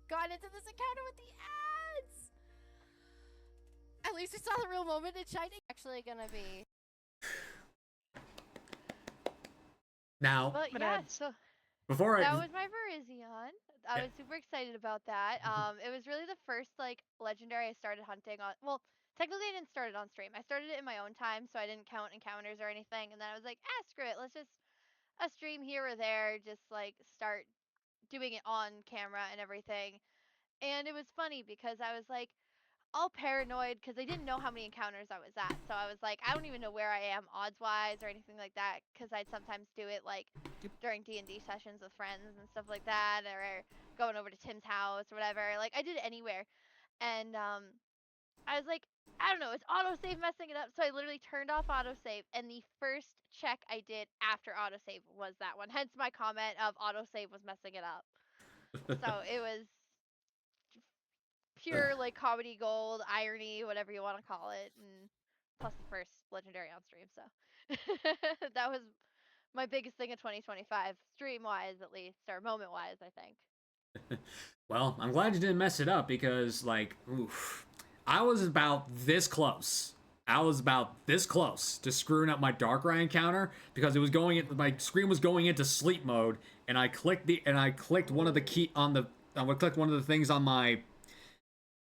gone into this encounter with the ads. At least we saw the real moment. It's shining. Actually gonna be. Now, But yeah, so before that I... was my Virizion. I was super excited about that. It was really the first like legendary I started hunting on. Well, technically I didn't start it on stream. I started it in my own time, so I didn't count encounters or anything. And then I was like, screw it. Let's just a stream here or there, just like start doing it on camera and everything. And it was funny because I was like all paranoid because I didn't know how many encounters I was at. So I was like, I don't even know where I am odds wise or anything like that because I'd sometimes do it like during D&D sessions with friends and stuff like that, or going over to Tim's house or whatever. Like I did it anywhere. And I was like, I don't know, is autosave messing it up? So I literally turned off autosave, and the first check I did after autosave was that one. Hence my comment of autosave was messing it up. So it was pure like comedy gold, irony, whatever you want to call it, and plus the first legendary on stream. So that was my biggest thing of 2025, stream wise at least, or moment wise, I think. Well, I'm glad you didn't mess it up because, like, oof, I was about this close. I was about this close to screwing up my Darkrai encounter because it was going in, my screen was going into sleep mode, and I clicked one of the key on the I would click one of the things on my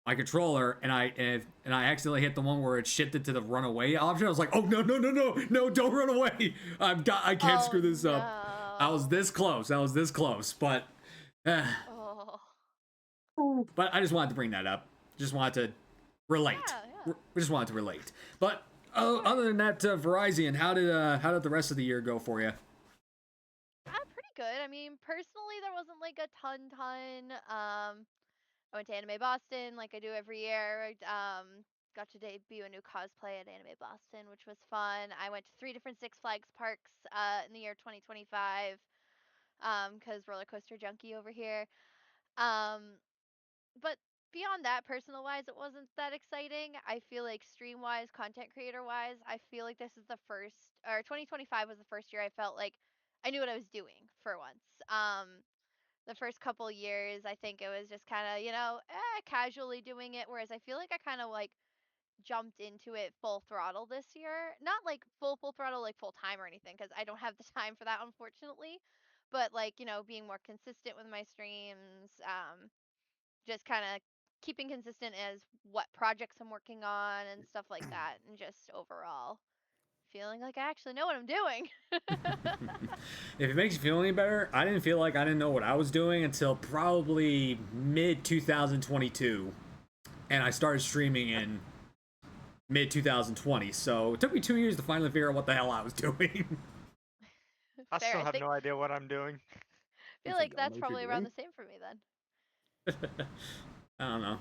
controller, and I accidentally hit the one where it shifted to the runaway option. I was like, oh no, don't run away. I can't screw this up. I was this close. But but I just wanted to bring that up. Just wanted to relate. Yeah. We just wanted to relate. But other than that, Virizion, how did the rest of the year go for you? Pretty good. I mean, personally, there wasn't like a ton. I went to Anime Boston like I do every year. Got to debut a new cosplay at Anime Boston, which was fun. I went to 3 different Six Flags parks in the year 2025 because roller coaster junkie over here. But beyond that, personal wise, it wasn't that exciting. I feel like stream wise, content creator wise, I feel like this is the first, or 2025 was the first year I felt like I knew what I was doing for once. The first couple years, I think it was just kind of, casually doing it. Whereas I feel like I kind of like jumped into it full throttle this year. Not like full throttle, like full time or anything, because I don't have the time for that, unfortunately. But like, being more consistent with my streams, just kind of keeping consistent as what projects I'm working on and stuff like that, and just overall feeling like I actually know what I'm doing. If it makes you feel any better, I didn't feel like I didn't know what I was doing until probably mid 2022, and I started streaming in mid 2020. So it took me 2 years to finally figure out what the hell I was doing. I Fair, still I have think- no idea what I'm doing. feel So like y'all know that's what you're probably around the doing? same for me then. I don't know.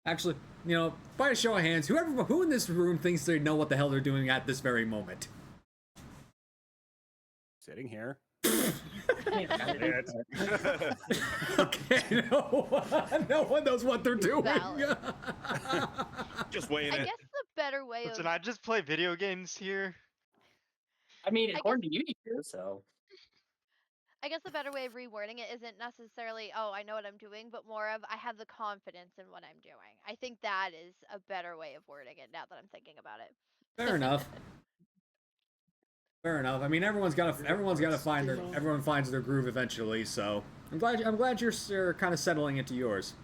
Actually, you know, by a show of hands, who in this room thinks they know what the hell they're doing at this very moment? Sitting here. Okay, no one knows what they're doing. Valid. Just weighing I it. guess the better way Listen, of I just play video games here. I mean, I according to you, you do, so. I guess the better way of rewording it isn't necessarily, oh, I know what I'm doing, but more of I have the confidence in what I'm doing. I think that is a better way of wording it now that I'm thinking about it. Fair enough. Fair enough. I mean, everyone's got to find everyone finds their groove eventually. So I'm glad you're kind of settling into yours.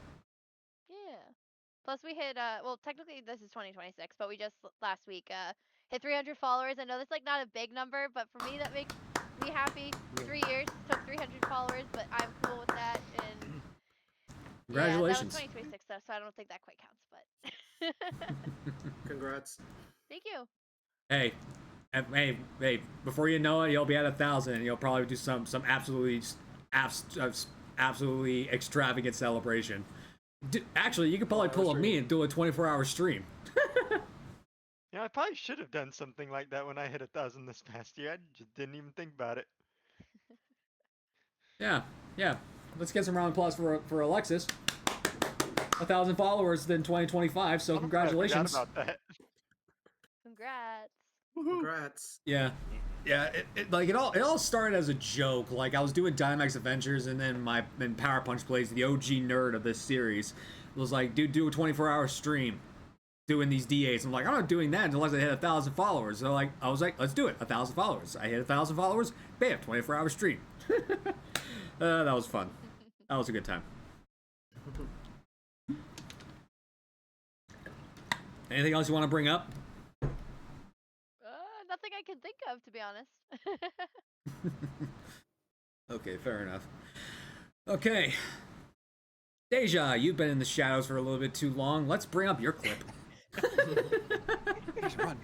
Yeah. Plus we hit well, technically this is 2026, but we just last week hit 300 followers. I know that's like not a big number, but for me that makes me happy. 3 years took 300 followers, but I'm cool with that. And Congratulations. Yeah, that was 2026 though, so I don't think that quite counts. But Congrats. thank you. Hey, before you know it, you'll be at 1,000, and you'll probably do some absolutely extravagant celebration. Actually, you could probably pull up me and do a 24-hour stream. Yeah, I probably should have done something like that when I hit 1,000 this past year. I just didn't even think about it. Yeah. Let's get some round of applause for Alexis. 1,000 followers in 2025. So congratulations. I forgot about that. Congrats. Congrats. Yeah. It all started as a joke. Like I was doing Dynamax Adventures, and then Power Punch Plays, the OG nerd of this series, was like, dude, do a 24-hour stream doing these DAs. I'm like, I'm not doing that unless I hit 1,000 followers. So I was like, let's do it. 1,000 followers. I hit 1,000 followers. Bam, 24-hour stream. That was fun. That was a good time. Anything else you want to bring up? Nothing I can think of, to be honest. Okay, fair enough. Okay. Deja, you've been in the shadows for a little bit too long. Let's bring up your clip. Run.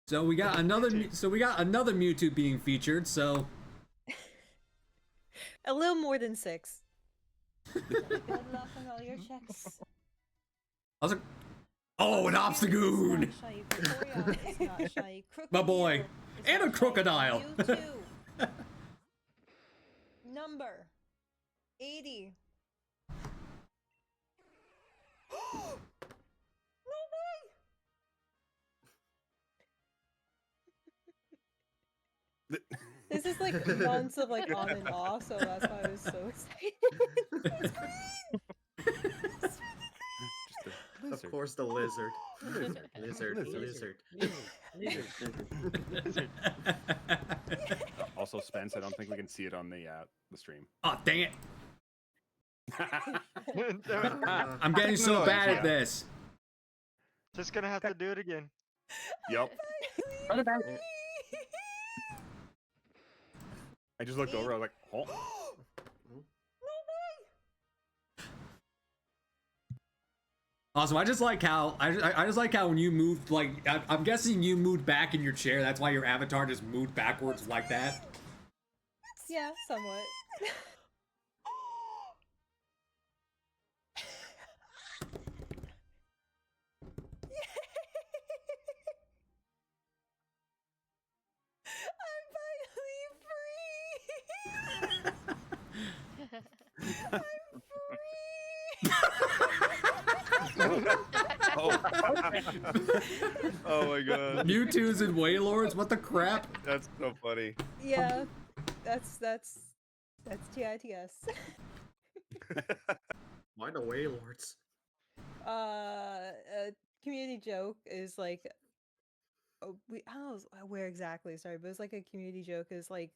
So we got another Mewtwo being featured. So a little more than 6. Good luck on all your checks. I was like, oh, an Obstagoon! My boy, and a crocodile. Number 80. No way! This is like months of like on and off, so that's why I was so excited. It's green. Of course, the lizard. Lizard. Also, Spence, I don't think we can see it on the stream. Oh, dang it! I'm getting so bad at this. Just gonna have to do it again. Yep. I just looked over. I was like, oh. Also, I just like how when you moved, like I'm guessing you moved back in your chair. That's why your avatar just moved backwards like that. Yeah, somewhat. Oh my god. Mewtwo's and Wailords? What the crap? That's so funny. Yeah, that's TITS. Why the Wailords? A community joke is like, I don't know where exactly. Sorry, but it's like a community joke is like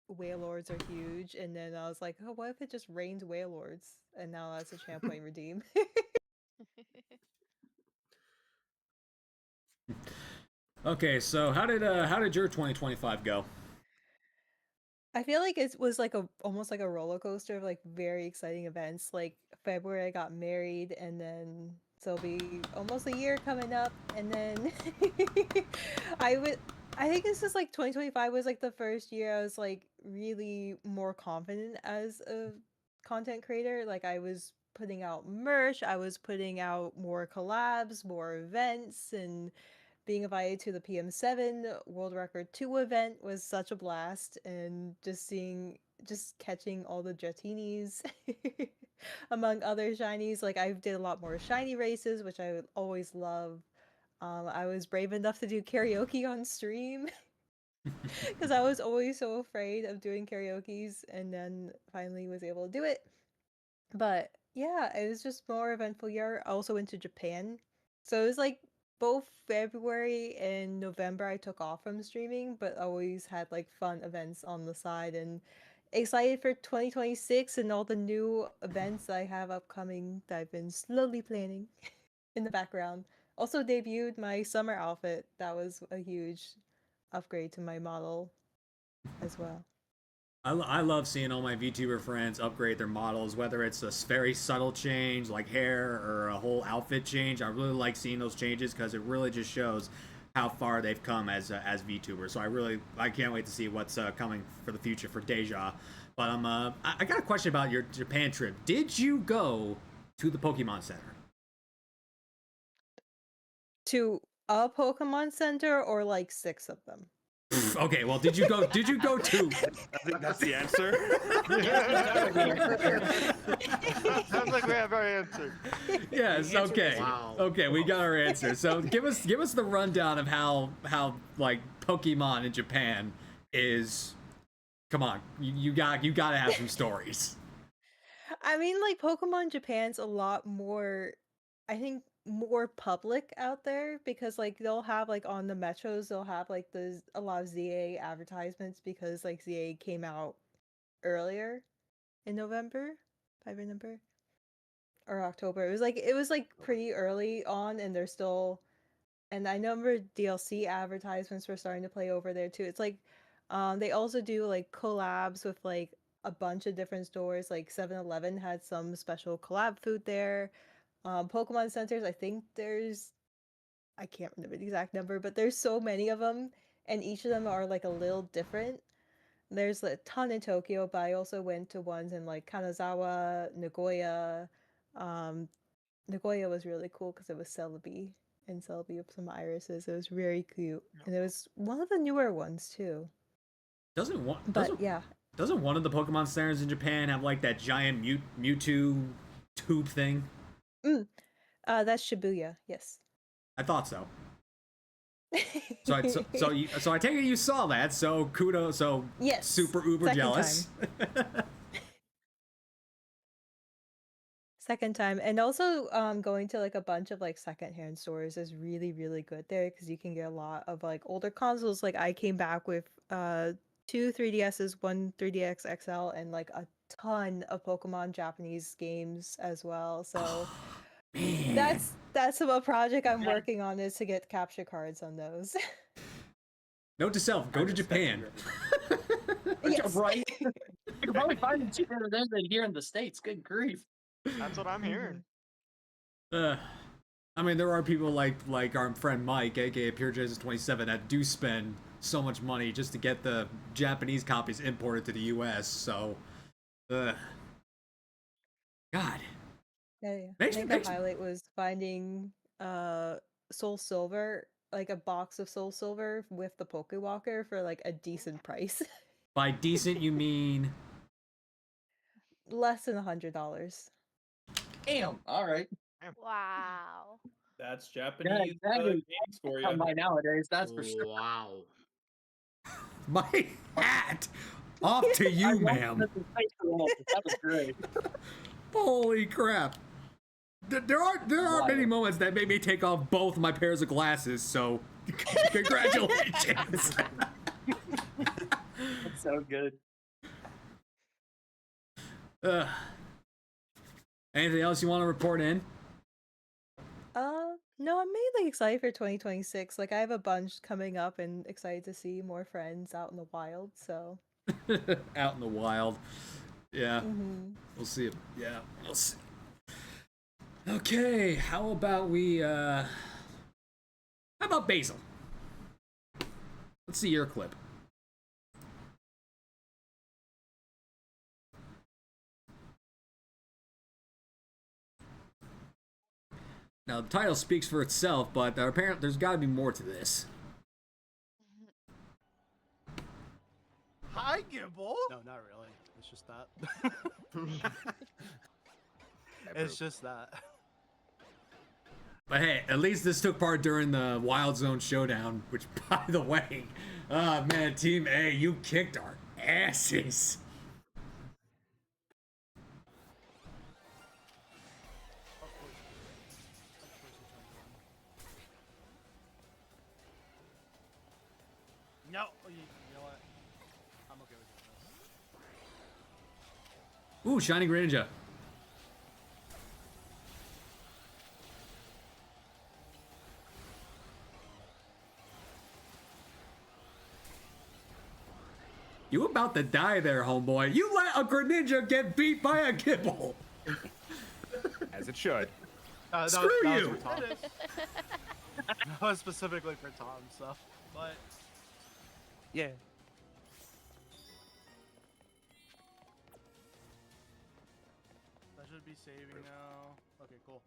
Wailords are huge, and then I was like, oh, what if it just rains Wailords? And now that's a Champlain redeem. Okay, so how did your 2025 go? I feel like it was like almost like a roller coaster of like very exciting events. Like February I got married, and then so it'll be almost a year coming up, and then I think this is like 2025 was like the first year I was like really more confident as a content creator. Like I was putting out merch, I was putting out more collabs, more events, and being invited to the PM7 World Record 2 event was such a blast, and just catching all the Jetinis among other shinies. Like I did a lot more shiny races, which I would always love. I was brave enough to do karaoke on stream because I was always so afraid of doing karaoke's, and then finally was able to do it. But yeah, it was just more eventful year. I also went to Japan, so it was like both February and November I took off from streaming, but always had like fun events on the side, and excited for 2026 and all the new events I have upcoming that I've been slowly planning in the background. Also debuted my summer outfit. That was a huge upgrade to my model as well. I love seeing all my VTuber friends upgrade their models, whether it's a very subtle change like hair or a whole outfit change. I really like seeing those changes because it really just shows how far they've come as VTubers. So I can't wait to see what's coming for the future for Deja. But I got a question about your Japan trip. Did you go to the Pokemon Center? To a Pokemon Center or like 6 of them? Okay, well, did you go to? I think that's the answer. Sounds like we have our answer. Yes. Okay. Wow. Okay, we got our answer. So give us the rundown of how like Pokemon in Japan is. Come on, you got to have some stories. I mean, like Pokemon Japan's a lot more, I think, more public out there, because like they'll have like on the metros they'll have like a lot of ZA advertisements, because like ZA came out earlier in November, if I remember, or October. It was like pretty early on, and they're still, and I remember DLC advertisements were starting to play over there too. It's like they also do like collabs with like a bunch of different stores. Like 7-Eleven had some special collab food there. Pokemon centers, I think I can't remember the exact number, but there's so many of them, and each of them are like a little different. There's a ton in Tokyo, but I also went to ones in like Kanazawa, Nagoya. Nagoya was really cool because it was Celebi, and Celebi with some irises. It was very cute, and it was one of the newer ones too. Doesn't one of the Pokemon centers in Japan have like that giant Mewtwo tube thing? That's Shibuya. Yes. I thought so. So I take it you saw that. So kudos. So yes. Super uber Second jealous. Second time, and also going to like a bunch of like secondhand stores is really, really good there, because you can get a lot of like older consoles. Like I came back with 2 3DSs, 1 3DX XL, and like a ton of Pokemon Japanese games as well. So that's a project I'm working on, is to get capture cards on those. Note to self: go to Japan. Yes. Right? You can probably find them cheaper there than here in the States. Good grief. That's what I'm hearing. I mean, there are people like our friend Mike, aka Pure Jesus 27, that do spend so much money just to get the Japanese copies imported to the U.S. So, God. Yeah. I think the highlight was finding Soul Silver, like a box of Soul Silver with the Pokewalker for like a decent price. By decent, you mean less than $100. Damn. All right. Wow. That's Japanese games for you. By nowadays, that's for sure. Wow. My hat. Off to you, ma'am. That was great. Holy crap. There are many moments that made me take off both my pairs of glasses, so congratulations. That's so good. Ugh. Anything else you want to report in? No, I'm mainly excited for 2026. Like I have a bunch coming up and excited to see more friends out in the wild, so Out in the wild. Yeah. mhm. We'll see. Yeah, we'll see. Okay, how about how about Basil? Let's see your clip. Now the title speaks for itself, but apparently there's got to be more to this. Hi, Gibble. No, not really. It's just that. It's just that. But hey, at least this took part during the Wild Zone Showdown, which, by the way, man, Team A, you kicked our asses. No, you know what? I'm okay with this. Ooh, Shining Greninja. You about to die there, homeboy. You let a Greninja get beat by a Gibble. As it should. Screw you. Was for Tom. That was specifically for Tom, so. But yeah. That should be saving now. Okay, cool.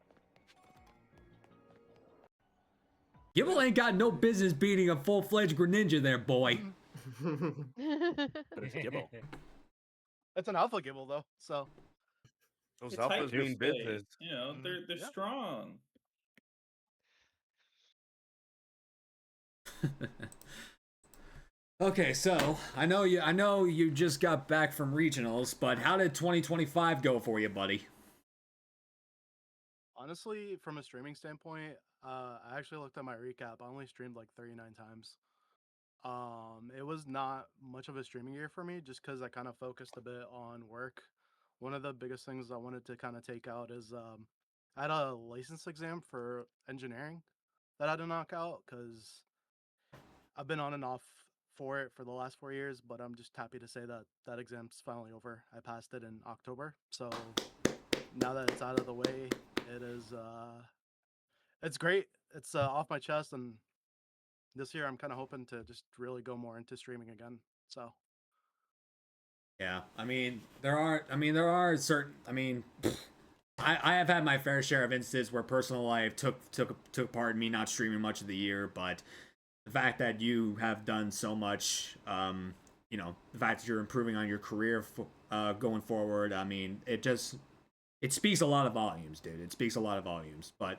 Gibble ain't got no business beating a full-fledged Greninja there, boy. But it's Gibble. It's an alpha Gibble though, so. Those It's alphas mean hyperspace, business. You know, they're Yeah. strong. Okay, so I know you just got back from regionals, but how did 2025 go for you, buddy? Honestly, from a streaming standpoint, I actually looked at my recap. I only streamed like 39 times. It was not much of a streaming year for me just because I kind of focused a bit on work. One of the biggest things I wanted to kind of take out is I had a license exam for engineering that I had to knock out because I've been on and off for it for the last 4 years, but I'm just happy to say that that exam's finally over. I passed it in October, so now that it's out of the way, it is it's great. It's off my chest, and this year I'm kind of hoping to just really go more into streaming again. So Yeah, I mean, there are certain. I have had my fair share of instances where personal life took part in me not streaming much of the year, but the fact that you have done so much, the fact that you're improving on your career going forward, I mean, it speaks a lot of volumes, dude. It speaks a lot of volumes, but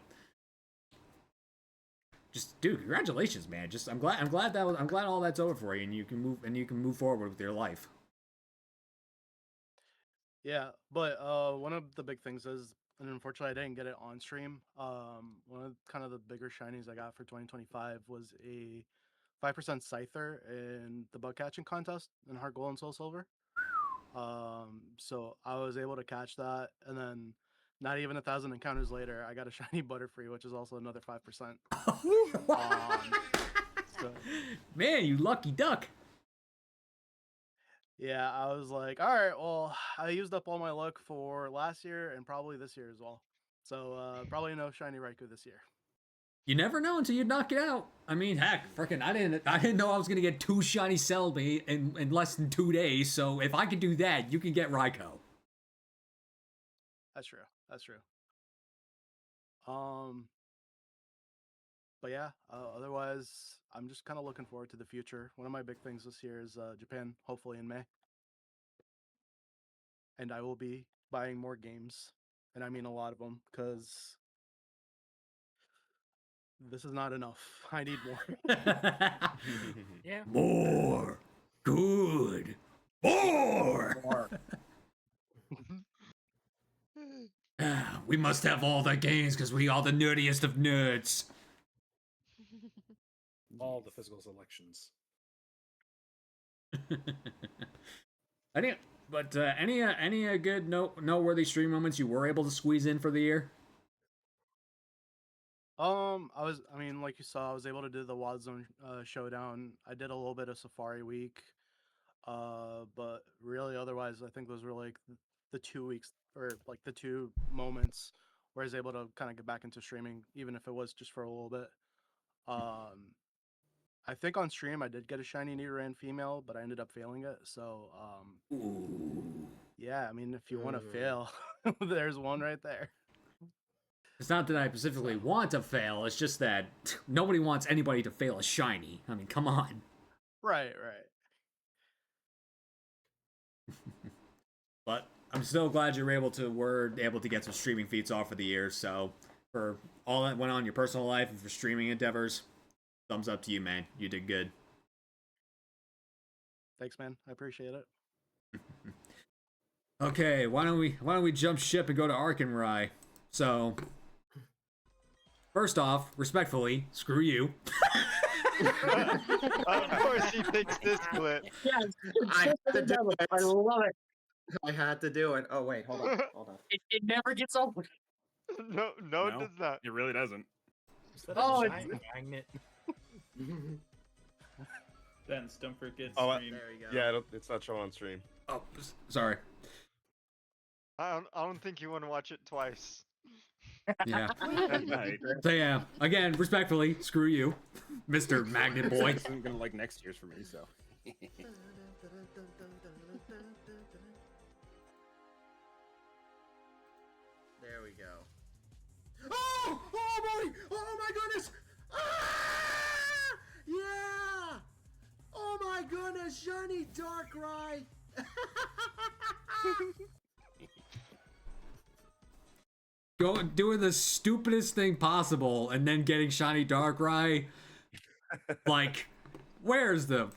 just, dude, congratulations, man. Just, I'm glad all that's over for you, and you can move forward with your life. yeah, but one of the big things is, and unfortunately I didn't get it on stream. One of kind of the bigger shinies I got for 2025 was a 5% Scyther in the bug catching contest in Heart Gold and Soul Silver. So I was able to catch that, and then not even 1,000 encounters later, I got a shiny Butterfree, which is also another 5%. So, Man, you lucky duck. yeah, I was like, all right, well, I used up all my luck for last year and probably this year as well. So probably no shiny Raikou this year. You never know until you knock it out. I mean, heck, frickin', I didn't know I was gonna get 2 shiny Celebi in less than 2 days. So if I could do that, you can get Raikou. That's true. That's true. But yeah, otherwise, I'm just kind of looking forward to the future. One of my big things this year is Japan, hopefully in May. And I will be buying more games, and I mean a lot of them, because this is not enough. I need more. Yeah. More. Good. More. We must have all the games because we are the nerdiest of nerds. All the physical selections. But any good noteworthy stream moments you were able to squeeze in for the year? I mean, like you saw, I was able to do the Wild Zone showdown. I did a little bit of Safari Week, but really, otherwise, I think those were like the 2 weeks or like the 2 moments where I was able to kind of get back into streaming, even if it was just for a little bit. I think on stream I did get a shiny Nidoran female, but I ended up failing it. So, yeah, I mean, if you want to fail, there's one right there. It's not that I specifically want to fail, it's just that nobody wants anybody to fail a shiny. I mean, come on. Right. But I'm still glad were able to get some streaming feats off for the year, so for all that went on in your personal life and for streaming endeavors, thumbs up to you, man. You did good. Thanks, man. I appreciate it. Okay, why don't we jump ship and go to Arkenrai? So, first off, respectfully, screw you. Of course he picks this clip. Yes, I had to do it. I love it. I had to do it. Oh wait, hold on. It never gets old. No, it does not. It really doesn't. Oh, magnet. Then don't forget Oh, stream. There you go. Yeah, it's not showing on stream. Oh, sorry. I don't think you want to watch it twice. Yeah. Right. So yeah, again, respectfully, screw you, Mr. Magnet Boy. This isn't gonna like next year's for me, so. There we go. Oh! Oh boy! Oh my goodness! Ah! Yeah! Oh my goodness! Shiny Darkrai! Doing the stupidest thing possible and then getting shiny Darkrai. Like, where's the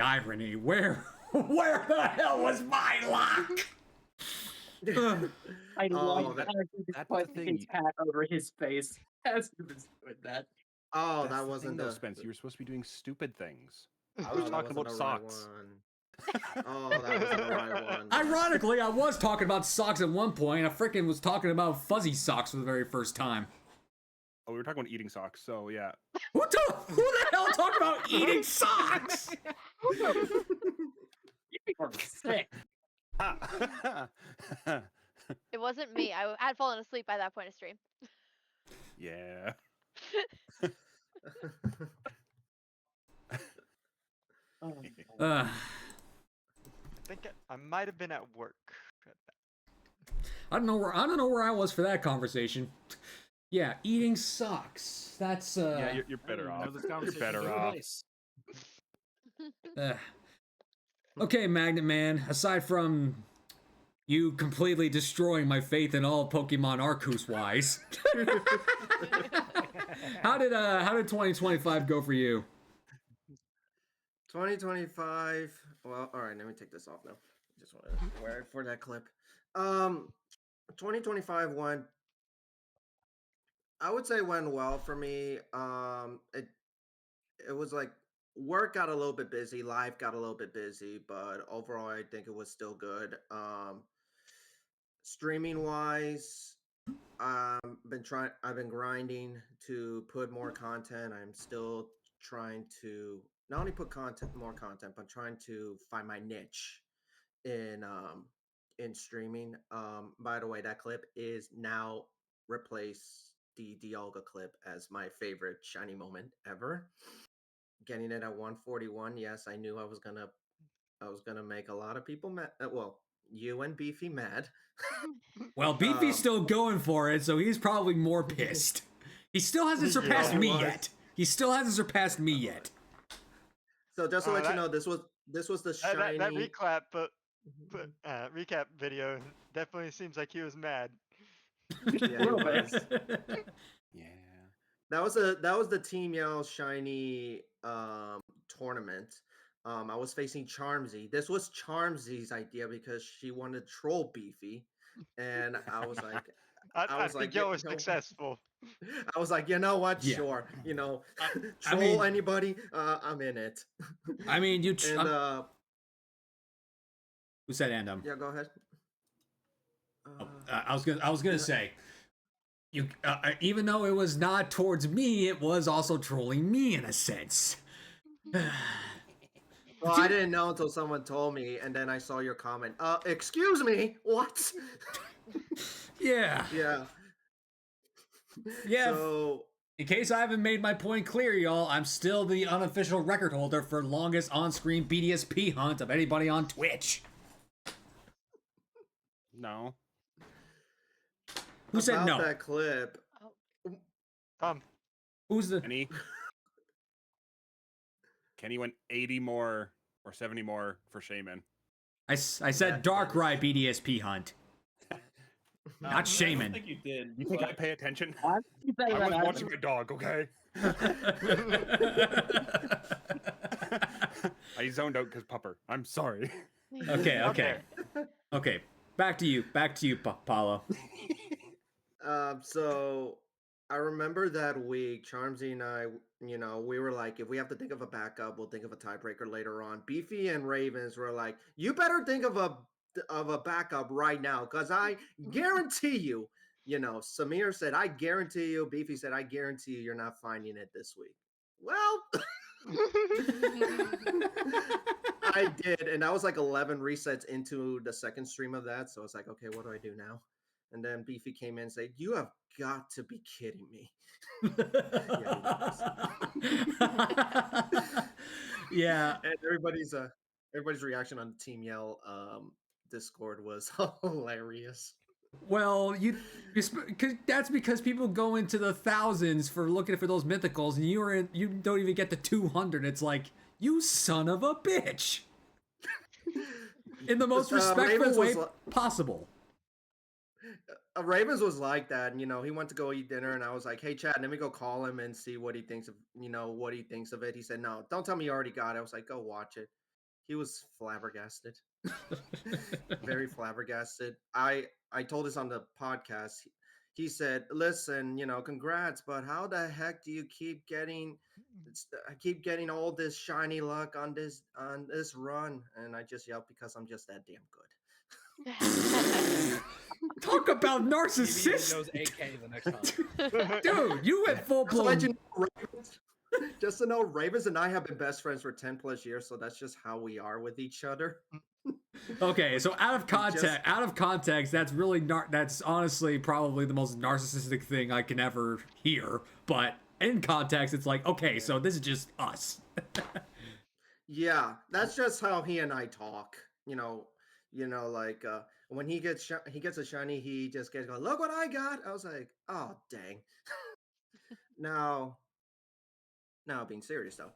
irony? Where the hell was my luck? I love that- that. That's his hat over his face as he was doing that. Oh, That's that the wasn't thing, though, the Spence. You were supposed to be doing stupid things. I Oh, was that talking about wasn't the right socks. one. Oh, that wasn't the right one. Ironically, I was talking about socks at one point. I freaking was talking about fuzzy socks for the very first time. Oh, we were talking about eating socks, so yeah. Who the hell talked about eating socks? You people are sick. It wasn't me. I had fallen asleep by that point of stream. Yeah. Uh, I think I might have been at work. I don't know where I was for that conversation. Yeah, eating socks. That's Yeah, you're better off. You're better off. Okay, Magnet Man, aside from you completely destroying my faith in all Pokemon Arceus wise, how did 2025 go for you? 2025. Well, all right. Let me take this off now. Just want to wear it for that clip. 2025 went. I would say went well for me. It was like work got a little bit busy, life got a little bit busy, but overall I think it was still good. Streaming wise, I've been grinding to put more content. I'm still trying to not only put more content, but trying to find my niche in streaming. By the way, that clip is now replaced the Dialga clip as my favorite shiny moment ever. Getting it at 141. Yes, I knew I was gonna make a lot of people mad. Well, you and Beefy mad. Well, Beefy's still going for it, so he's probably more pissed. He still hasn't surpassed me yet. He still hasn't surpassed me yet. So just to let you know, this was the shiny. That recap video definitely seems like he was mad. Yeah, he was. Yeah. That was the Team Yell shiny tournament. I was facing Charmsy. This was Charmsy's idea because she wanted to troll Beefy, and I was like, I think Yo was successful. I was like, you know what? Yeah. Sure. You know, I troll mean- anybody. I'm in it. I mean, and Who said Andom? Yeah, go ahead. I was gonna say, you even though it was not towards me, it was also trolling me in a sense. Well, I didn't know until someone told me, and then I saw your comment. Excuse me, what? Yeah. Yeah. Yeah. So, in case I haven't made my point clear, y'all, I'm still the unofficial record holder for longest on-screen BDSP hunt of anybody on Twitch. No. Who said no? About that clip. Who's the Kenny went 80 more or 70 more for Shaman. I said Darkrai BDSP hunt. Not Shaman. I think you did. You think I pay attention? I I was watching my dog, okay? I zoned out because Pupper. I'm sorry. Okay. Back to you, Paulo. So I remember that week, Charmsy and I, we were like, if we have to think of a backup, we'll think of a tiebreaker later on. Beefy and Ravens were like, you better think of a backup right now, because I guarantee you, Samir said, I guarantee you. Beefy said, I guarantee you, you're not finding it this week. Well, I did, and that was like 11 resets into the second stream of that. So I was like, okay, what do I do now? And then Beefy came in and said, you have got to be kidding me. Yeah. And everybody's reaction on Team Yell Discord was hilarious. Well, that's because people go into the thousands for looking for those mythicals, and you don't even get the 200. It's like, you son of a bitch, in the most respectful way possible. Ravens was like that, and he went to go eat dinner, and I was like, "Hey, Chad, let me go call him and see what he thinks of, what he thinks of it." He said, "No, don't tell me you already got it." I was like, "Go watch it." He was flabbergasted, very flabbergasted. I told this on the podcast. He said, "Listen, congrats, but how the heck do you keep getting all this shiny luck on this run?" And I just yelled, "Because I'm just that damn good." Talk about narcissist. Knows AK the next time. Dude, you went full blown. Just to know, Ravens and I have been best friends for 10 plus years, so that's just how we are with each other. Okay, so out of context, that's really that's honestly probably the most narcissistic thing I can ever hear. But in context, it's like, okay, so this is just us. Yeah, that's just how he and I talk. Like when he gets a shiny, he just gets going, "Look what I got!" I was like, "Oh dang!" Now being serious though,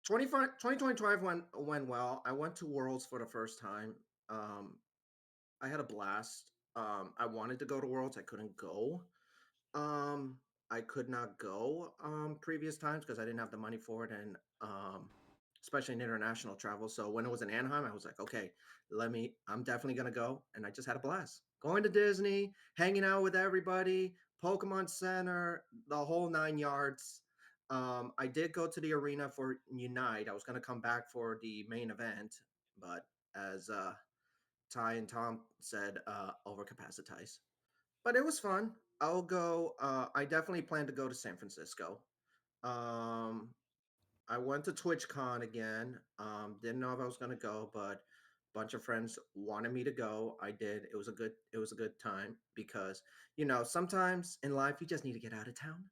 2025 went well. I went to Worlds for the first time. I had a blast. I wanted to go to Worlds. I couldn't go. I could not go previous times because I didn't have the money for it, and especially in international travel. So when it was in Anaheim, I was like, okay, I'm definitely gonna go. And I just had a blast. Going to Disney, hanging out with everybody, Pokemon Center, the whole 9 yards. I did go to the arena for Unite. I was gonna come back for the main event, but as Ty and Tom said, overcapacitized. But it was fun. I'll go. I definitely plan to go to San Francisco. I went to TwitchCon again. Didn't know if I was gonna go, but a bunch of friends wanted me to go. I did. It was a good time because sometimes in life you just need to get out of town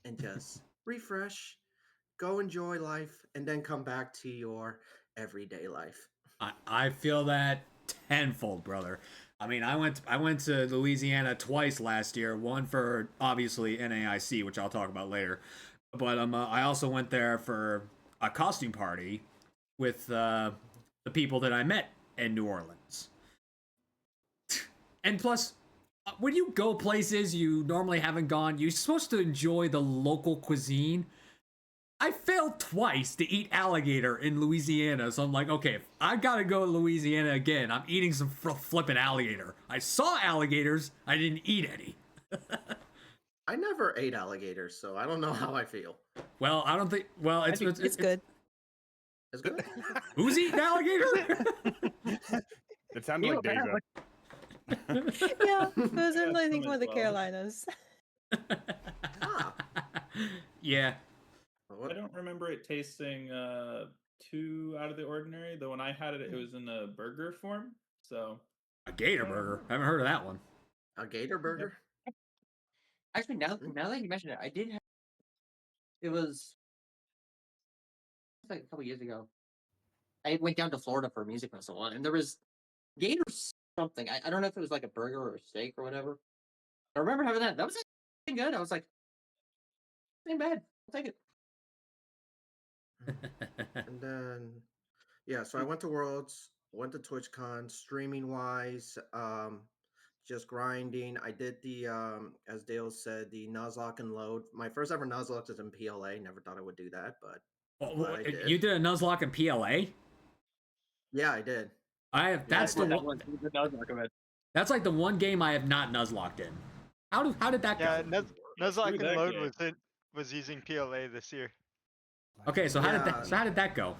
and just refresh, go enjoy life, and then come back to your everyday life. I feel that tenfold, brother. I mean, I went to Louisiana twice last year. One for obviously NAIC, which I'll talk about later. But I also went there for a costume party with the people that I met in New Orleans. And plus, when you go places you normally haven't gone, you're supposed to enjoy the local cuisine. I failed twice to eat alligator in Louisiana, so I'm like, okay, if I gotta go to Louisiana again, I'm eating some flippin' alligator. I saw alligators, I didn't eat any. I never ate alligators, so I don't know how I feel. Well, I don't think. Well, it's good. It's good. Who's eating alligator? It sounded like Deja. Yeah, those are, I think, some one of as the well. Carolinas. Yeah. I don't remember it tasting too out of the ordinary. Though when I had it, it was in a burger form. So A gator burger. I haven't heard of that one. A gator burger? Actually, now that you mention it, I did have. It was like a couple years ago. I went down to Florida for a music festival, and there was gator something. I don't know if it was like a burger or a steak or whatever. I remember having that. That was actually good. I was like, ain't bad. I'll take it. And then, yeah, so I went to Worlds, went to TwitchCon, streaming wise, just grinding. I did the, as Dale said, the Nuzlocke and load. My first ever Nuzlocke is in PLA. Never thought I would do that, but I did. You did a Nuzlocke in PLA? Yeah, I did. I have. That's the that one. was the Nuzlocke of it. That's like the one game I have not Nuzlocked in. How did that go? Yeah, Nuzlocke and that Load game? was using PLA this year. Okay, so how Yeah. did that go?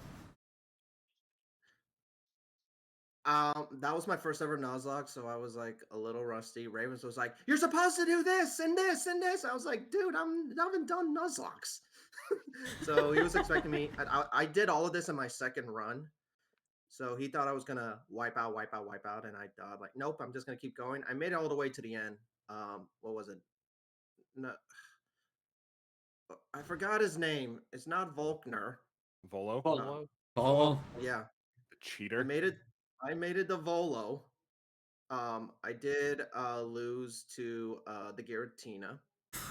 That was my first ever Nuzlocke, so I was like a little rusty. Ravens was like, "You're supposed to do this and this and this." I was like, "Dude, I haven't done Nuzlocks." So he was expecting me. I did all of this in my second run, so he thought I was gonna wipe out, and I thought like, "Nope, I'm just gonna keep going." I made it all the way to the end. What was it? No, I forgot his name. It's not Volkner. Volo? Volo. Follow. Yeah. The cheater? I made it to Volo. I did lose to the Giratina.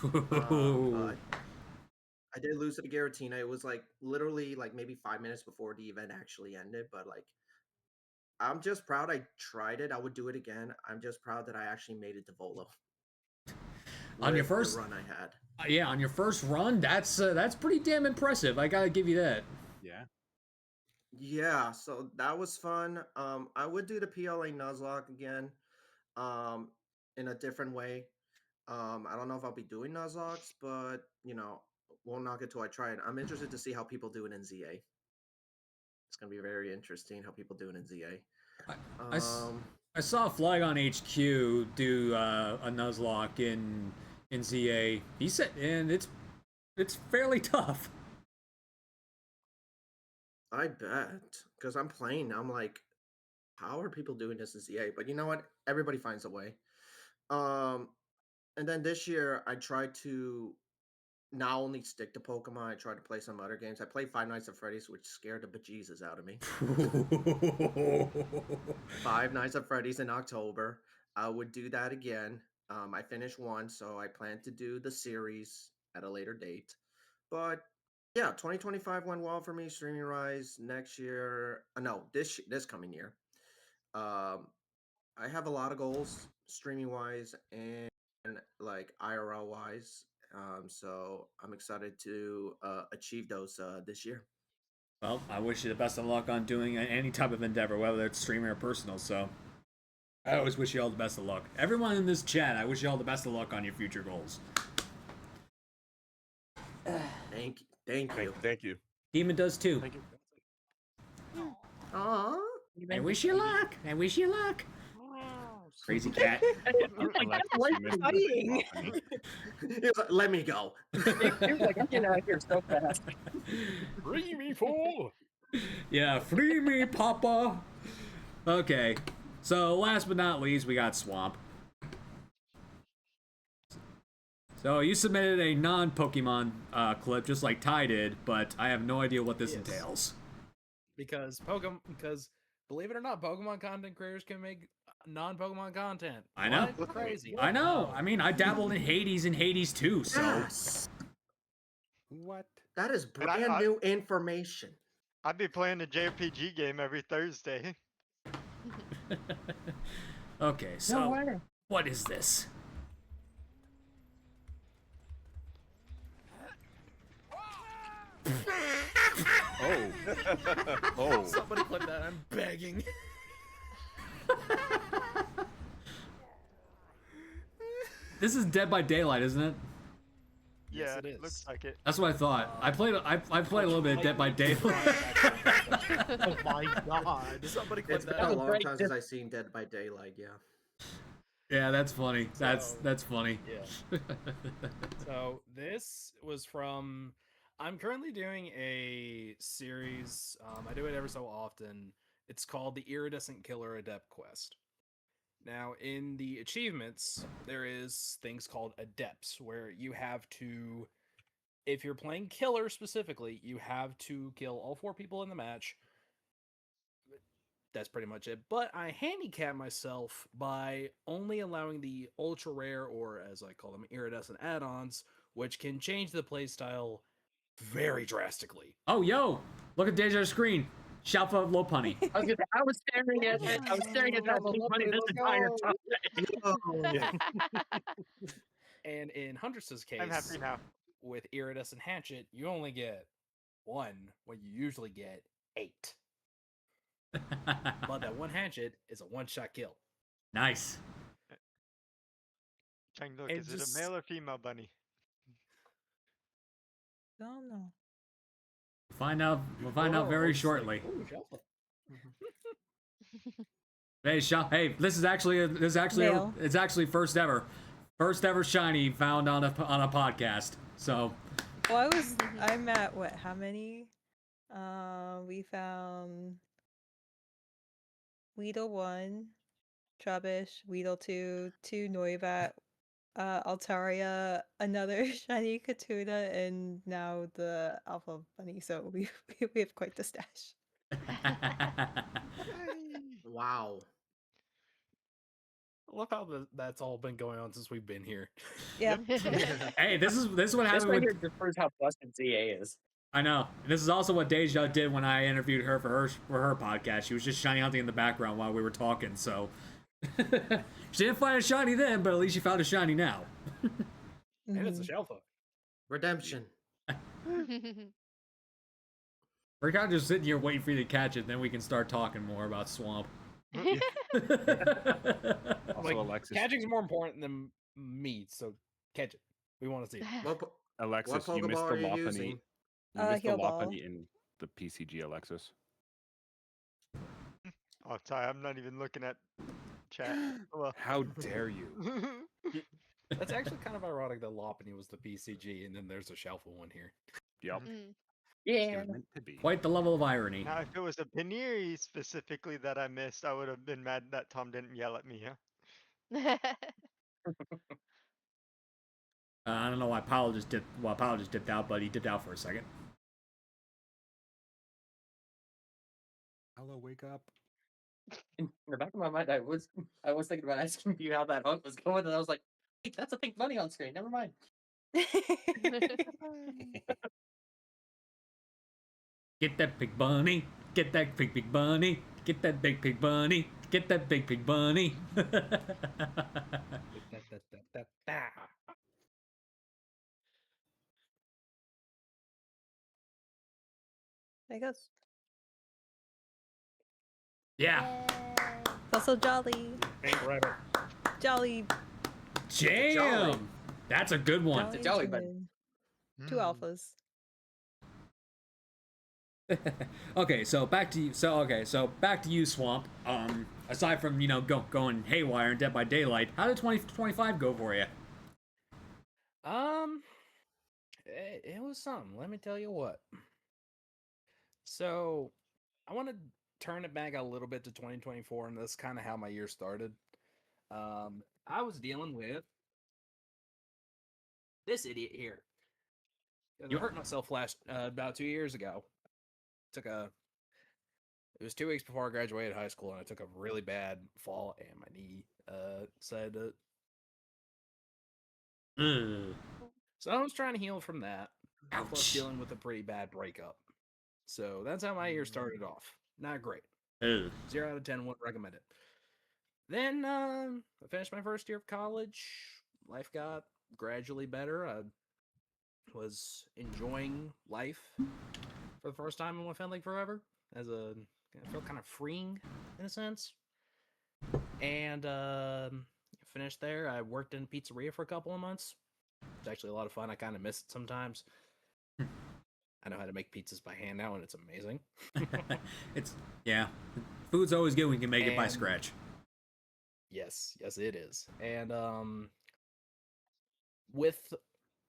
But I did lose to the Giratina. It was like literally like maybe 5 minutes before the event actually ended. But like, I'm just proud I tried it. I would do it again. I'm just proud that I actually made it to Volo. On your with the first run I had. Yeah, on your first run, that's pretty damn impressive. I gotta give you that. Yeah. Yeah, so that was fun. I would do the PLA Nuzlocke again, in a different way. I don't know if I'll be doing Nuzlocks, but we'll knock it till I try it. I'm interested to see how people do it in ZA. It's gonna be very interesting how people do it in ZA. I saw Flygon HQ do a Nuzlocke in ZA. He said, and it's fairly tough. I bet, because I'm playing. I'm like, how are people doing this in ZA? But you know what? Everybody finds a way. And then this year I tried to not only stick to Pokemon, I tried to play some other games. I played Five Nights at Freddy's, which scared the bejesus out of me. Five Nights at Freddy's in October. I would do that again. I finished one, so I plan to do the series at a later date. But yeah, 2025 went well for me. Streaming Rise next year. No, this coming year. I have a lot of goals, streaming wise and like IRL wise. So I'm excited to achieve those this year. Well, I wish you the best of luck on doing any type of endeavor, whether it's streaming or personal. So I always wish you all the best of luck. Everyone in this chat, I wish you all the best of luck on your future goals. Thank you. Thank you. Demon does too. Thank you. Aww. I wish you luck. I wish you luck. Crazy cat. Let me go. Like, I'm getting out of here so fast. Free me, fool! Yeah, free me, Papa. Okay, so last but not least, we got Swamp. So you submitted a non-Pokemon clip, just like Ty did, but I have no idea what this entails. Because believe it or not, Pokemon content creators can make non-Pokemon content. I know. What? Crazy. I know. I mean, I dabbled in Hades and Hades too, so. Yes. What? That is brand new information. I'd be playing a JRPG game every Thursday. Okay, so what is this? Oh. Oh. Somebody clip that. I'm begging. This is Dead by Daylight, isn't it? Yeah, it is. looks like it. That's what I thought. I played a little bit of Dead by Daylight. Oh my god! Somebody clip It's been that. a long time since I've seen Dead by Daylight. Yeah. Yeah, that's funny. So, That's funny. Yeah. So this was from. I'm currently doing a series. I do it every so often. It's called the Iridescent Killer Adept Quest. Now, in the achievements, there is things called adepts, where you have to, if you're playing killer specifically, you have to kill all 4 people in the match. That's pretty much it. But I handicap myself by only allowing the ultra rare, or as I call them, iridescent add-ons, which can change the playstyle very drastically. Oh, yo! Look at Deja's screen. Shalfa low punny. I was staring at it. I was staring at that money this entire time. And in Huntress's case, I'm happy now. with Iridescent Hatchet, you only get 1 when you usually get 8. But that 1 hatchet is a 1-shot kill. Nice. Chang, look, And is it just- a male or female bunny? Don't know. We'll find out very shortly. Hey, hey, this is actually Male. it's actually first ever shiny found on a podcast. So, Well, I'm at what? How many? We found Weedle 1, Trubbish, Weedle 2, 2 Noivat, Altaria, another shiny Katuna, and now the Alpha Bunny. So we have quite the stash. Wow. I love how that's all been going on since we've been here. Yeah. hey, this is what This happened right with. here just proves how busted ZA is. I know. This is also what Deja did when I interviewed her for her podcast. She was just shiny hunting in the background while we were talking. So she didn't find a shiny then, but at least she found a shiny now. And it's a Shelfa. Redemption. We're kind of just sitting here waiting for you to catch it, then we can start talking more about Swamp. Also, Alexis, Catching's more important than me, so catch it. We want to see it. Alexis, what you missed Pokeball the are you Lopunny. using? You missed the Heal Ball. Lopunny in the PCG, Alexis. Oh, sorry, I'm not even looking at chat. Well. How dare you? That's actually kind of ironic that Lopunny was the PCG, and then there's a Shelfa one here. Yep. Yeah. It was meant to be. Quite the level of irony. Now, if it was a Paneri specifically that I missed, I would have been mad that Tom didn't yell at me, huh? I don't know why Powell just dipped out, but he dipped out for a second. Hello, wake up. In the back of my mind, I was thinking about asking you how that hunt was going, and I was like, "Wait, that's a pink bunny on screen. Never mind." Get that big bunny. Get that big bunny. Get that big bunny. Get that big bunny. There goes. Yeah. Also Jolly. Jolly. Jam. That's a good one. It's a Jolly bunny. Twin. 2 alphas. Okay, so back to you. So back to you, Swamp. Aside from going haywire in Dead by Daylight, how did 2025 go for you? It was something. Let me tell you what. So, I want to turn it back a little bit to 2024, and that's kind of how my year started. I was dealing with this idiot here. I hurt myself about 2 years ago. It was 2 weeks before I graduated high school, and I took a really bad fall, and my knee decided to. So I was trying to heal from that. Plus dealing with a pretty bad breakup. So that's how my year started off. Not great. 0 out of 10, wouldn't recommend it. Then I finished my first year of college. Life got gradually better. I was enjoying life for the first time in what felt like forever. It felt kind of freeing in a sense. And finished there. I worked in a pizzeria for a couple of months. It was actually a lot of fun. I kind of miss it sometimes. I know how to make pizzas by hand now, and it's amazing. Yeah, food's always good when you can make it by And- scratch. Yes, yes, it is. And with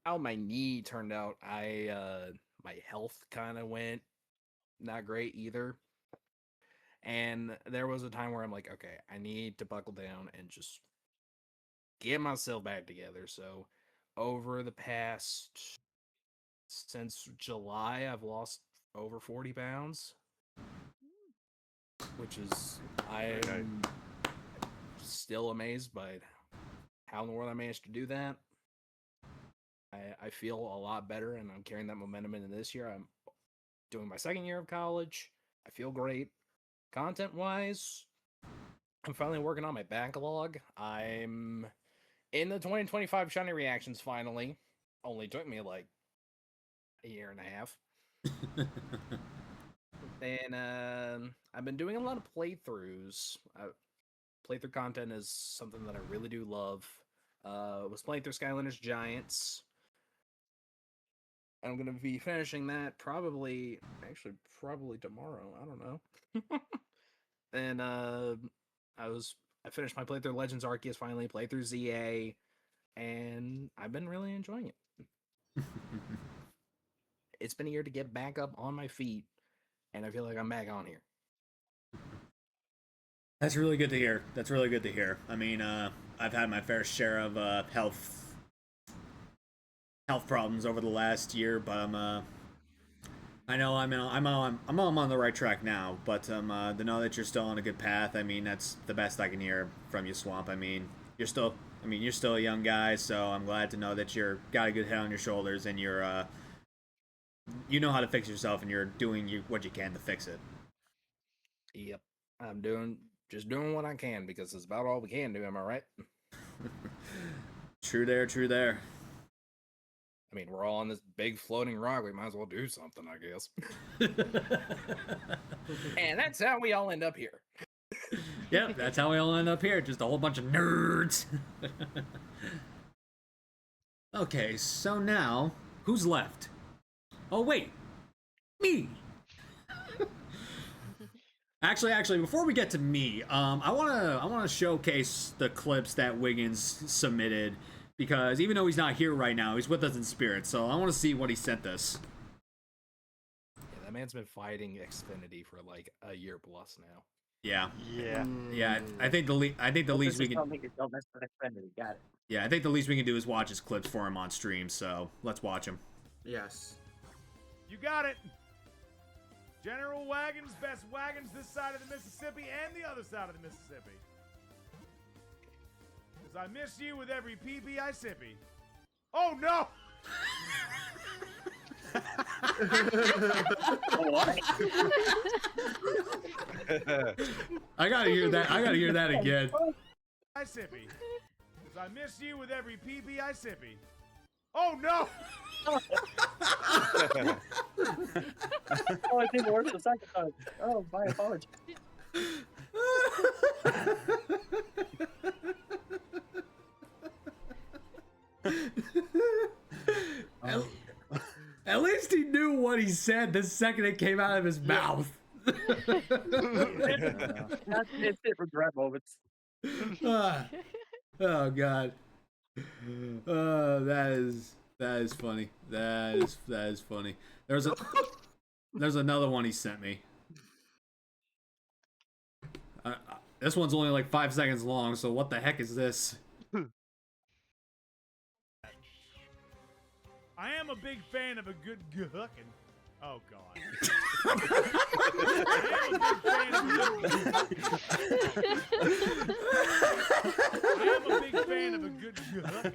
how my knee turned out, my health kind of went not great either. And there was a time where I'm like, okay, I need to buckle down and just get myself back together. So over the past, since July, I've lost over 40 pounds, which is, I'm still amazed by how in the world I managed to do that. I feel a lot better, and I'm carrying that momentum into this year. I'm doing my second year of college. I feel great. Content-wise, I'm finally working on my backlog. I'm in the 2025 Shiny Reactions finally. Only took me like a year and a half. And I've been doing a lot of playthroughs. Playthrough content is something that I really do love. Was playing through Skylanders Giants. I'm gonna be finishing that probably tomorrow. I don't know. And I finished my playthrough Legends Arceus finally, playthrough ZA, and I've been really enjoying it. It's been a year to get back up on my feet, and I feel like I'm back on here. That's really good to hear. That's really good to hear. I mean, I've had my fair share of health problems over the last year, but I know I'm on the right track now. But to know that you're still on a good path, I mean, that's the best I can hear from you, Swamp. I mean, you're still a young guy, so I'm glad to know that you're got a good head on your shoulders and you're you know how to fix yourself and you're doing what you can to fix it. Yep, I'm just doing what I can because it's about all we can do. Am I right? True there, true there. I mean, we're all on this big floating rock. We might as well do something, I guess. And that's how we all end up here. Yep, that's how we all end up here. Just a whole bunch of nerds. Okay, so now, who's left? Oh, wait. Me. Actually, before we get to me, I wanna showcase the clips that Wiggins submitted, because even though he's not here right now, he's with us in spirit. So I want to see what he sent us. Yeah, that man's been fighting Xfinity for like a year plus now. Yeah. Yeah. I think the least we can. Got it. Yeah, I think the least we can do is watch his clips for him on stream. So let's watch him. Yes. You got it. General Wagons, best wagons this side of the Mississippi and the other side of the Mississippi. Cause I miss you with every PB I sippy. Oh no! I gotta hear that again. I sippy. Cause I miss you with every PB I sippy. Oh no! Oh, it didn't work the second time. Oh, my apologies. At least he knew what he said the second it came out of his mouth. That's it, regret moments. Oh god. That is funny. That is funny. There's another one he sent me. This one's only like 5 seconds long, so what the heck is this? I am a big fan of a good guckin'. Oh god. I am a big fan of a good guckin'.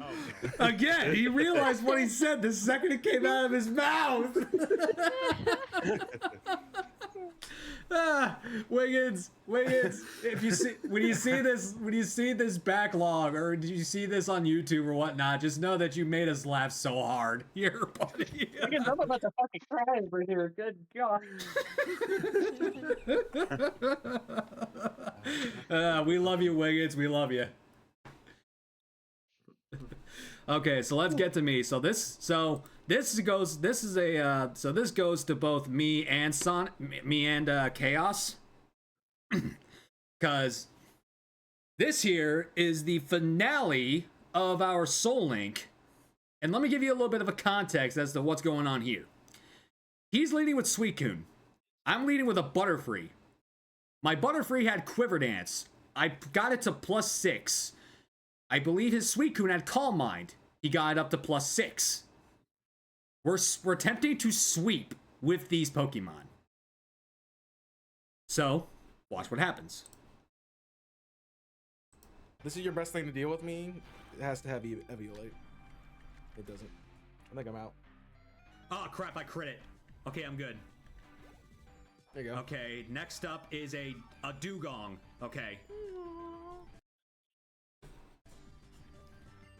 Oh, God. Again, he realized what he said the second it came out of his mouth. Wiggins, if you see when you see this backlog, or did you see this on YouTube or whatnot, just know that you made us laugh so hard here, buddy. Wiggins, I'm about to fucking cry over here. Good God. We love you, Wiggins. We love you. Okay, so let's get to me. So this goes to both me and Chaos, because this here is the finale of our Soul Link, and let me give you a little bit of a context as to what's going on here. He's leading with Suicune. I'm leading with a Butterfree. My Butterfree had Quiver Dance. I got it to +6. I believe his Suicune had Calm Mind. He got it up to +6. We're attempting to sweep with these Pokemon. So, watch what happens. This is your best thing to deal with me. It has to have Eviolite. It doesn't. I think I'm out. Oh crap, I crit it. Okay, I'm good. There you go. Okay, next up is a Dugong. Okay.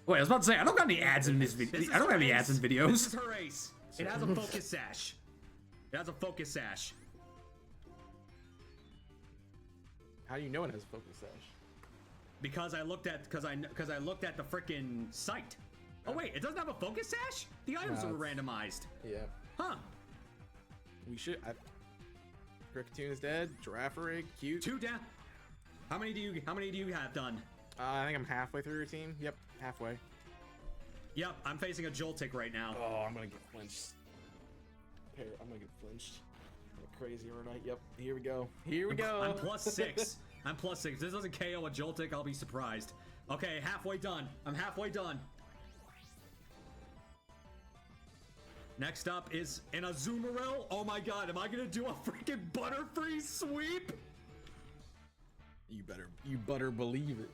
Wait, I was about to say, I don't got any ads in this video. I don't have any ads in videos. This is her ace. It has a focus sash. It has a focus sash. How do you know it has a focus sash? Because I looked at the frickin' site. Oh wait, it doesn't have a focus sash? The items were randomized. Yeah. Huh. We should. Kricketune is dead. Girafarig, cute. 2 down. How many do you have done? I think I'm halfway through your team. Yep, halfway. Yep, I'm facing a Joltik right now. Oh, I'm gonna get flinched. Here, I'm gonna get flinched. Like crazy overnight. Yep, here we go. Here we go. I'm +6. I'm +6. If this doesn't KO a Joltik, I'll be surprised. Okay, halfway done. I'm halfway done. Next up is an Azumarill. Oh my god, am I gonna do a freaking Butterfree sweep? You better believe it.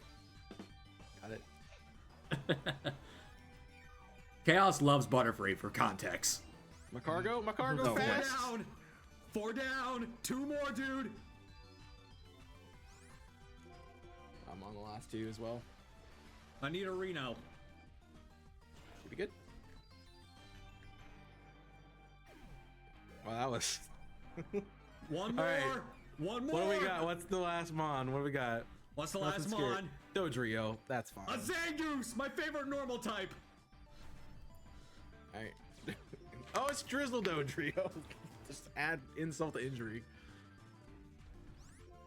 Got it. Chaos loves Butterfree for context. My cargo fast. 4 down. 2 more, dude. I'm on the last 2 as well. I need a Reno. Should be good. Well, that was. One more. All right. One more. What do we got? What's the last Mon? What do we got? What's the Nothing last scary. Mon? Dodrio. That's fine. A Zangoose, my favorite normal type. All right. Oh, it's Drizzle Dodrio. Just add insult to injury.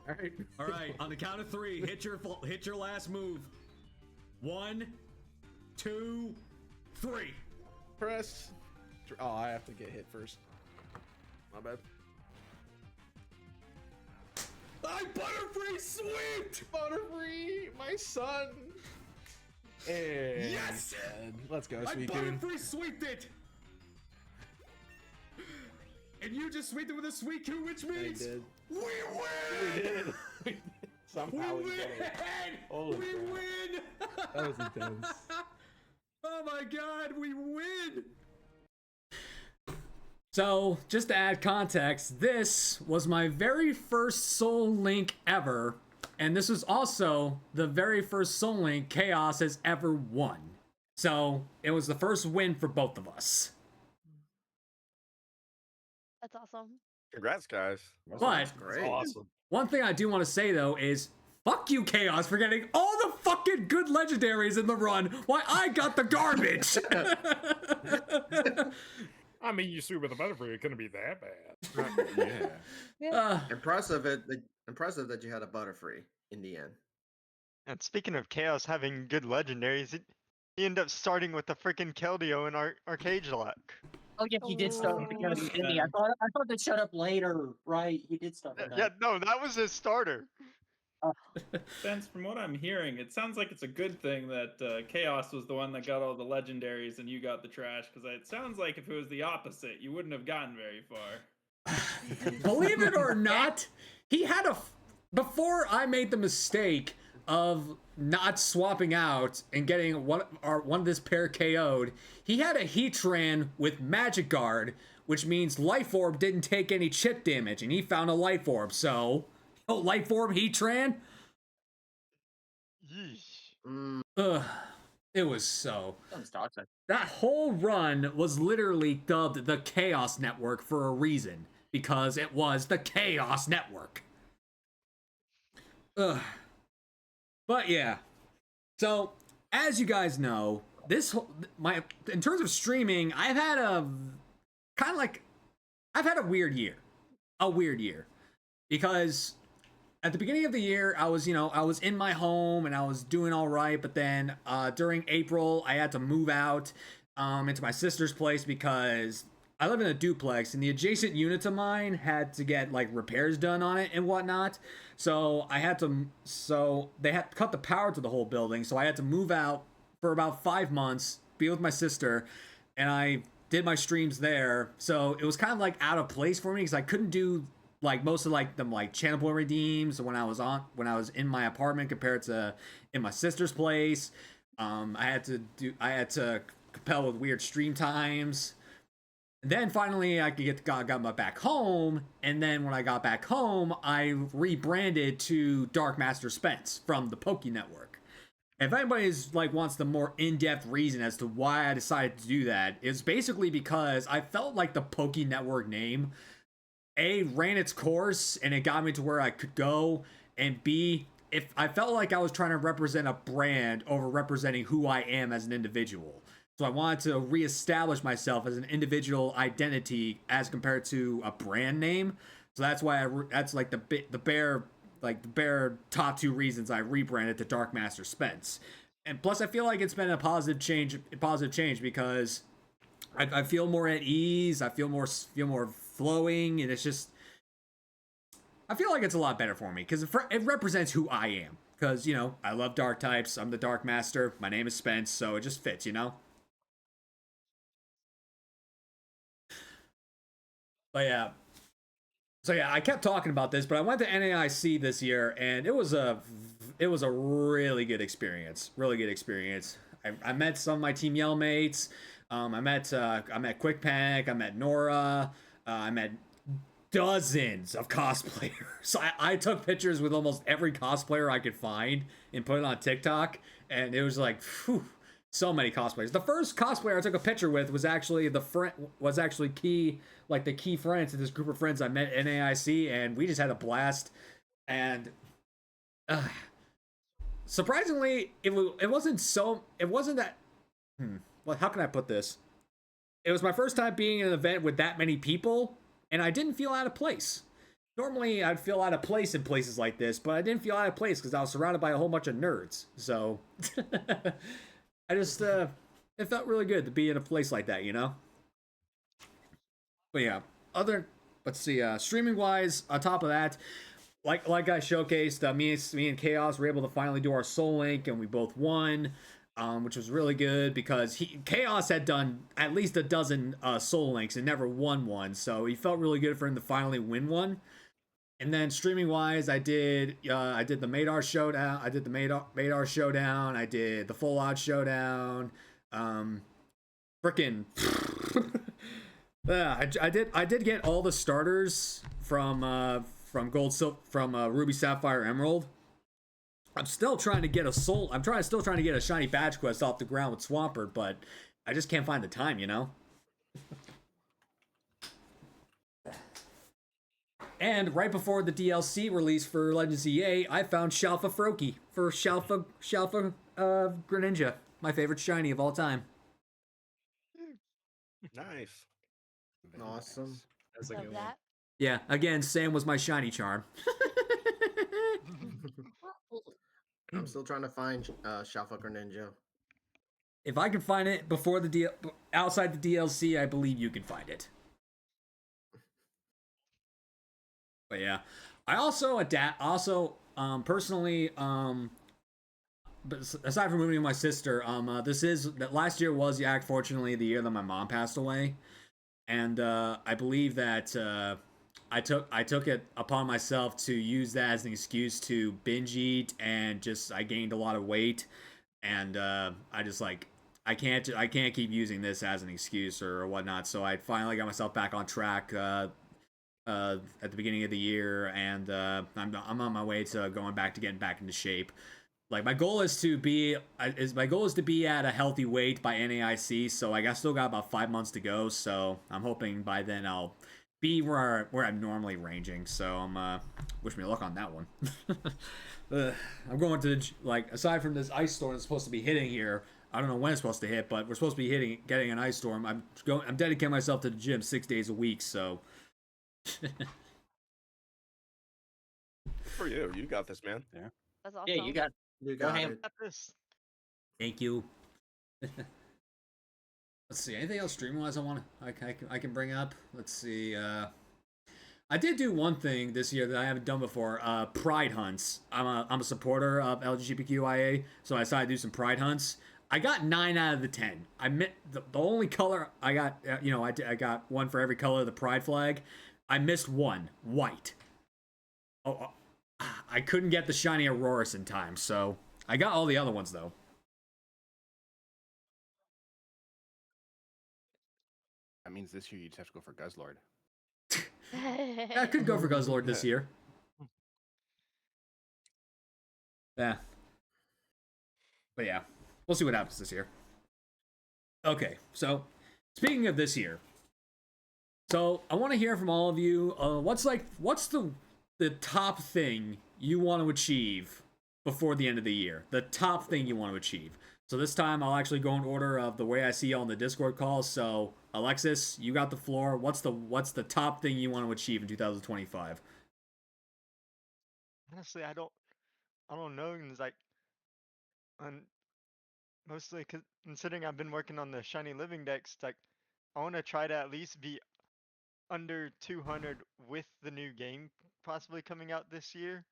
All right. All right. On the count of 3, hit your last move. 1, 2, 3. Press. Oh, I have to get hit first. My bad. I Butterfree sweeped! Butterfree, my son. And yes! Let's go, I Suicune. Butterfree sweeped it! And you just sweeped it with a Suicune, which means did. we win! We did. Somehow we win! Holy we crap. win! That was intense. Oh my god, we win! So, just to add context, this was my very first Soul Link ever, and this was also the very first Soul Link Chaos has ever won. So, it was the first win for both of us. That's awesome. Congrats, guys. But, Great. Awesome. one thing I do want to say though is, fuck you, Chaos, for getting all the fucking good legendaries in the run, while I got the garbage! I mean, you sweep with a Butterfree, it couldn't be that bad. Yeah. Impressive that you had a Butterfree in the end. And speaking of Chaos having good legendaries, he ended up starting with the freaking Keldeo in our Cage Lock. Oh yeah, he did start with the Kennedy, didn't he? I thought that showed up later, right? He did start with that. Yeah, no, that was his starter. Spence, from what I'm hearing, it sounds like it's a good thing that Chaos was the one that got all the legendaries and you got the trash, because it sounds like if it was the opposite, you wouldn't have gotten very far. Believe it or not, he had before I made the mistake of not swapping out and getting one of this pair KO'd, he had a Heatran with Magic Guard, which means Life Orb didn't take any chip damage, and he found a Life Orb, so... Oh, Life Orb Heatran? Yeesh. Ugh. It was so... That was toxic. That whole run was literally dubbed the Chaos Network for a reason, because it was the Chaos Network. Ugh. But yeah. So, as you guys know, this my in terms of streaming, I've had a weird year. A weird year. Because at the beginning of the year, I was in my home and I was doing all right, but then during April, I had to move out into my sister's place because I live in a duplex and the adjacent unit to mine had to get like repairs done on it and whatnot. So they had to cut the power to the whole building. So I had to move out for about 5 months, be with my sister, and I did my streams there. So it was kind of like out of place for me because I couldn't do like most of like the like channel point redeems when I was in my apartment compared to in my sister's place. I had to compel with weird stream times. Then finally I got my back home, and then when I got back home, I rebranded to Dark Master Spence from the Poké Network. And if anybody wants the more in-depth reason as to why I decided to do that, it's basically because I felt like the Poké Network name A, ran its course and it got me to where I could go, and B, if I felt like I was trying to represent a brand over representing who I am as an individual. So I wanted to reestablish myself as an individual identity as compared to a brand name. So that's why that's like the bare top two reasons I rebranded to Dark Master Spence. And plus I feel like it's been a positive change because I feel more at ease, I feel more flowing, and it's just, I feel like it's a lot better for me because it represents who I am. Because, I love dark types, I'm the Dark Master, my name is Spence, so it just fits, But yeah. So yeah, I kept talking about this, but I went to NAIC this year, and it was a really good experience. Really good experience. I met some of my Team Yell mates. I met QuickPank. I met Nora. I met dozens of cosplayers. I took pictures with almost every cosplayer I could find and put it on TikTok, and it was like, phew, so many cosplayers. The first cosplayer I took a picture with was actually Key, like the key friends to this group of friends I met at NAIC, and we just had a blast. And surprisingly, it wasn't that. Well, how can I put this? It was my first time being in an event with that many people, and I didn't feel out of place. Normally, I'd feel out of place in places like this, but I didn't feel out of place because I was surrounded by a whole bunch of nerds. So, I just, it felt really good to be in a place like that, But yeah, let's see, streaming-wise, on top of that, like I showcased, me and Chaos were able to finally do our Soul Link, and we both won. Which was really good because Chaos had done at least a dozen Soul Links and never won one, so he felt really good for him to finally win one. And then streaming wise, I did the Madar Showdown, I did the Madar Showdown, I did the Full Odd Showdown, frickin' I did get all the starters from Ruby, Sapphire, Emerald. I'm still trying to get a shiny badge quest off the ground with Swampert, but I just can't find the time, And right before the DLC release for Legends EA, I found Shalfa Froakie for Shalfa Greninja, my favorite shiny of all time. Nice. Awesome. That's a Love good one. that. Yeah, again, Sam was my shiny charm. I'm still trying to find Shellfucker Ninja. If I can find it before outside the DLC, I believe you can find it. But yeah, I also personally, but aside from moving with my sister, last year was fortunately the year that my mom passed away, and I believe that I took it upon myself to use that as an excuse to binge eat, and I gained a lot of weight, and I can't keep using this as an excuse or whatnot. So I finally got myself back on track at the beginning of the year, and I'm on my way to getting back into shape. Like my goal is to be at a healthy weight by NAIC. So I still got about 5 months to go. So I'm hoping by then I'll be where I'm normally ranging. So wish me luck on that one. I'm going to aside from this ice storm that's supposed to be hitting here, I don't know when it's supposed to hit, but we're supposed to be getting an ice storm. I'm dedicating myself to the gym 6 days a week, so. For you, you got this, man. Yeah. That's awesome. Yeah, you got go ham. it. Got this. Thank you. Let's see. Anything else streaming-wise I can bring up? Let's see. I did do one thing this year that I haven't done before. Pride hunts. I'm a supporter of LGBTQIA, so I decided to do some pride hunts. I got 9 out of the 10. I meant the only color I got. I got one for every color of the pride flag. I missed one, white. Oh, I couldn't get the shiny Auroras in time, so I got all the other ones though. That means this year you just have to go for Guzzlord. I could go for Guzzlord this year. Yeah. But yeah, we'll see what happens this year. Okay, so speaking of this year, so I want to hear from all of you. What's the top thing you want to achieve before the end of the year? The top thing you want to achieve. So this time I'll actually go in order of the way I see you on the Discord calls. So Alexis, you got the floor. What's the top thing you want to achieve in 2025? Honestly, I don't know. And it's like, mostly considering I've been working on the shiny living decks, it's like I want to try to at least be under 200 with the new game possibly coming out this year.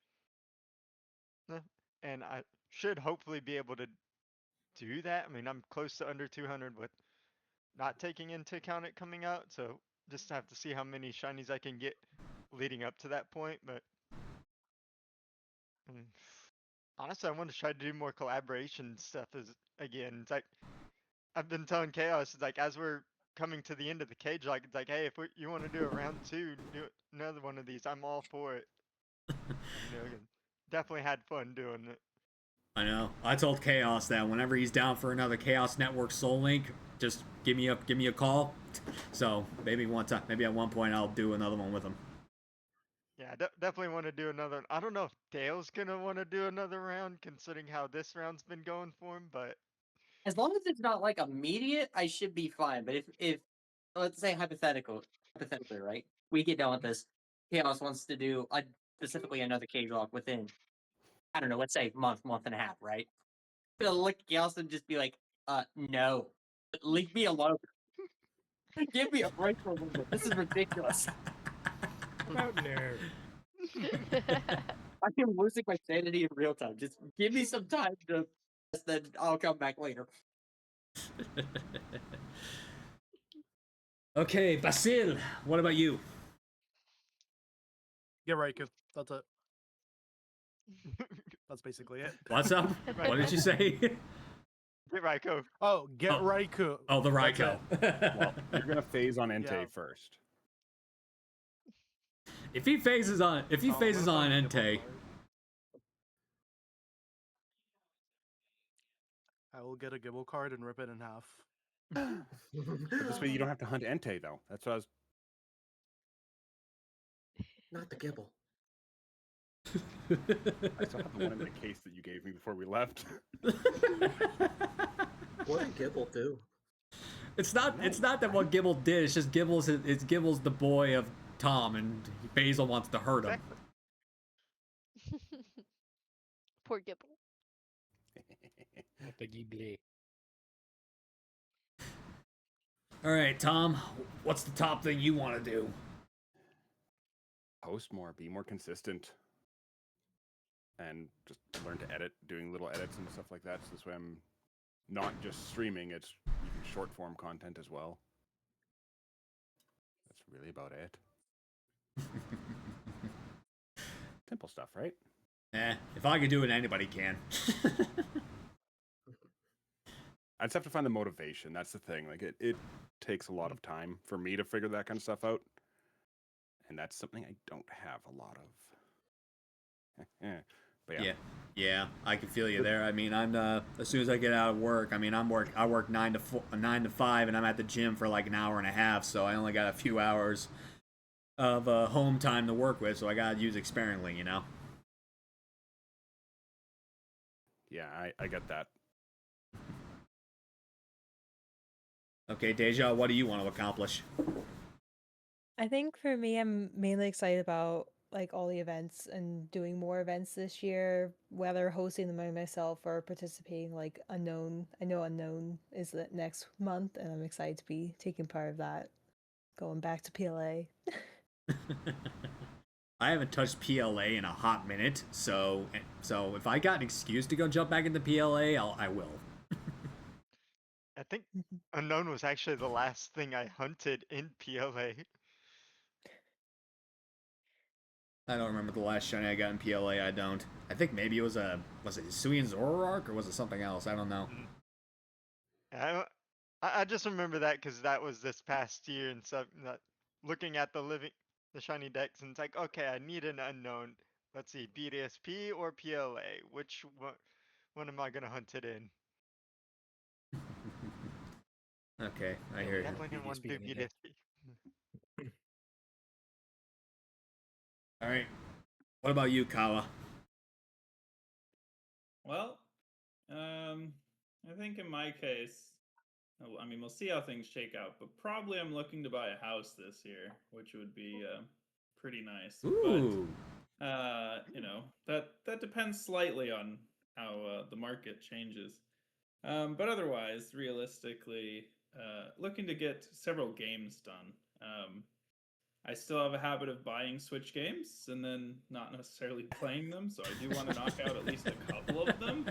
And I should hopefully be able to do that. I mean, I'm close to under 200 with not taking into account it coming out, so just have to see how many shinies I can get leading up to that point. But honestly, I want to try to do more collaboration stuff again. It's like I've been telling Chaos, it's like as we're coming to the end of the cage, like it's like, hey, if you want to do a round 2, do another one of these, I'm all for it. Definitely had fun doing it. I know. I told Chaos that whenever he's down for another Chaos Network Soul Link, just give me a call. So maybe at one point I'll do another one with him. Yeah, definitely want to do another. I don't know if Dale's gonna want to do another round, considering how this round's been going for him. But as long as it's not like immediate, I should be fine. But if let's say hypothetically, right, we get done with this, Chaos wants to do specifically another cage lock within, I don't know, let's say month and a half, right? I'm gonna look at Chaos and just be like, no, leave me alone. Give me a break for a moment. This is ridiculous. About nerd. I am losing my sanity in real time. Just give me some time to, then I'll come back later. Okay, Basil, what about you? Get Raikou. That's it. That's basically it. What's up? What did you say? Get Raikou. Oh, get Raikou. Oh, the Raikou. Well, you're gonna phase on Entei first. If he phases on Entei, I will get a Gibble card and rip it in half. But this way you don't have to hunt Entei though. That's what I was. Not the Gibble. I still have the one in the case that you gave me before we left. What did Gibble do? It's not that what Gibble did. It's just Gibble's the boy of Tom, and Basil wants to hurt him. Poor Gibble. All right, Tom, what's the top thing you want to do? Post more, be more consistent, and just learn to edit, doing little edits and stuff like that. So this way I'm not just streaming, it's even short form content as well. That's really about it. Simple stuff, right? If I could do it, anybody can. I just have to find the motivation. That's the thing. Like it takes a lot of time for me to figure that kind of stuff out. And that's something I don't have a lot of. But yeah, I can feel you there. I mean, I'm as soon as I get out of work, I mean, I work 9 to 5, and I'm at the gym for like an hour and a half, so I only got a few hours of home time to work with, so I gotta use it sparingly, you know. Yeah, I get that. Okay, Deja, what do you want to accomplish? I think for me, I'm mainly excited about like all the events and doing more events this year, whether hosting them by myself or participating like Unknown. I know Unknown is the next month, and I'm excited to be taking part of that. Going back to PLA. I haven't touched PLA in a hot minute, so if I got an excuse to go jump back into PLA, I will. I think Unknown was actually the last thing I hunted in PLA. I don't remember the last shiny I got in PLA. I don't. I think maybe it was it Suian Zoroark or was it something else? I don't know. I just remember that because that was this past year, and so looking at the shiny decks, and it's like, okay, I need an Unknown. Let's see, BDSP or PLA. Which one am I gonna hunt it in? Okay, I hear you. Definitely didn't want to do BDSP. All right. What about you, Kawa? Well, I think in my case, I mean, we'll see how things shake out, but probably I'm looking to buy a house this year, which would be pretty nice. Ooh. But you know, that depends slightly on how the market changes. But otherwise, realistically, looking to get several games done. I still have a habit of buying Switch games and then not necessarily playing them, so I do want to knock out at least a couple of them.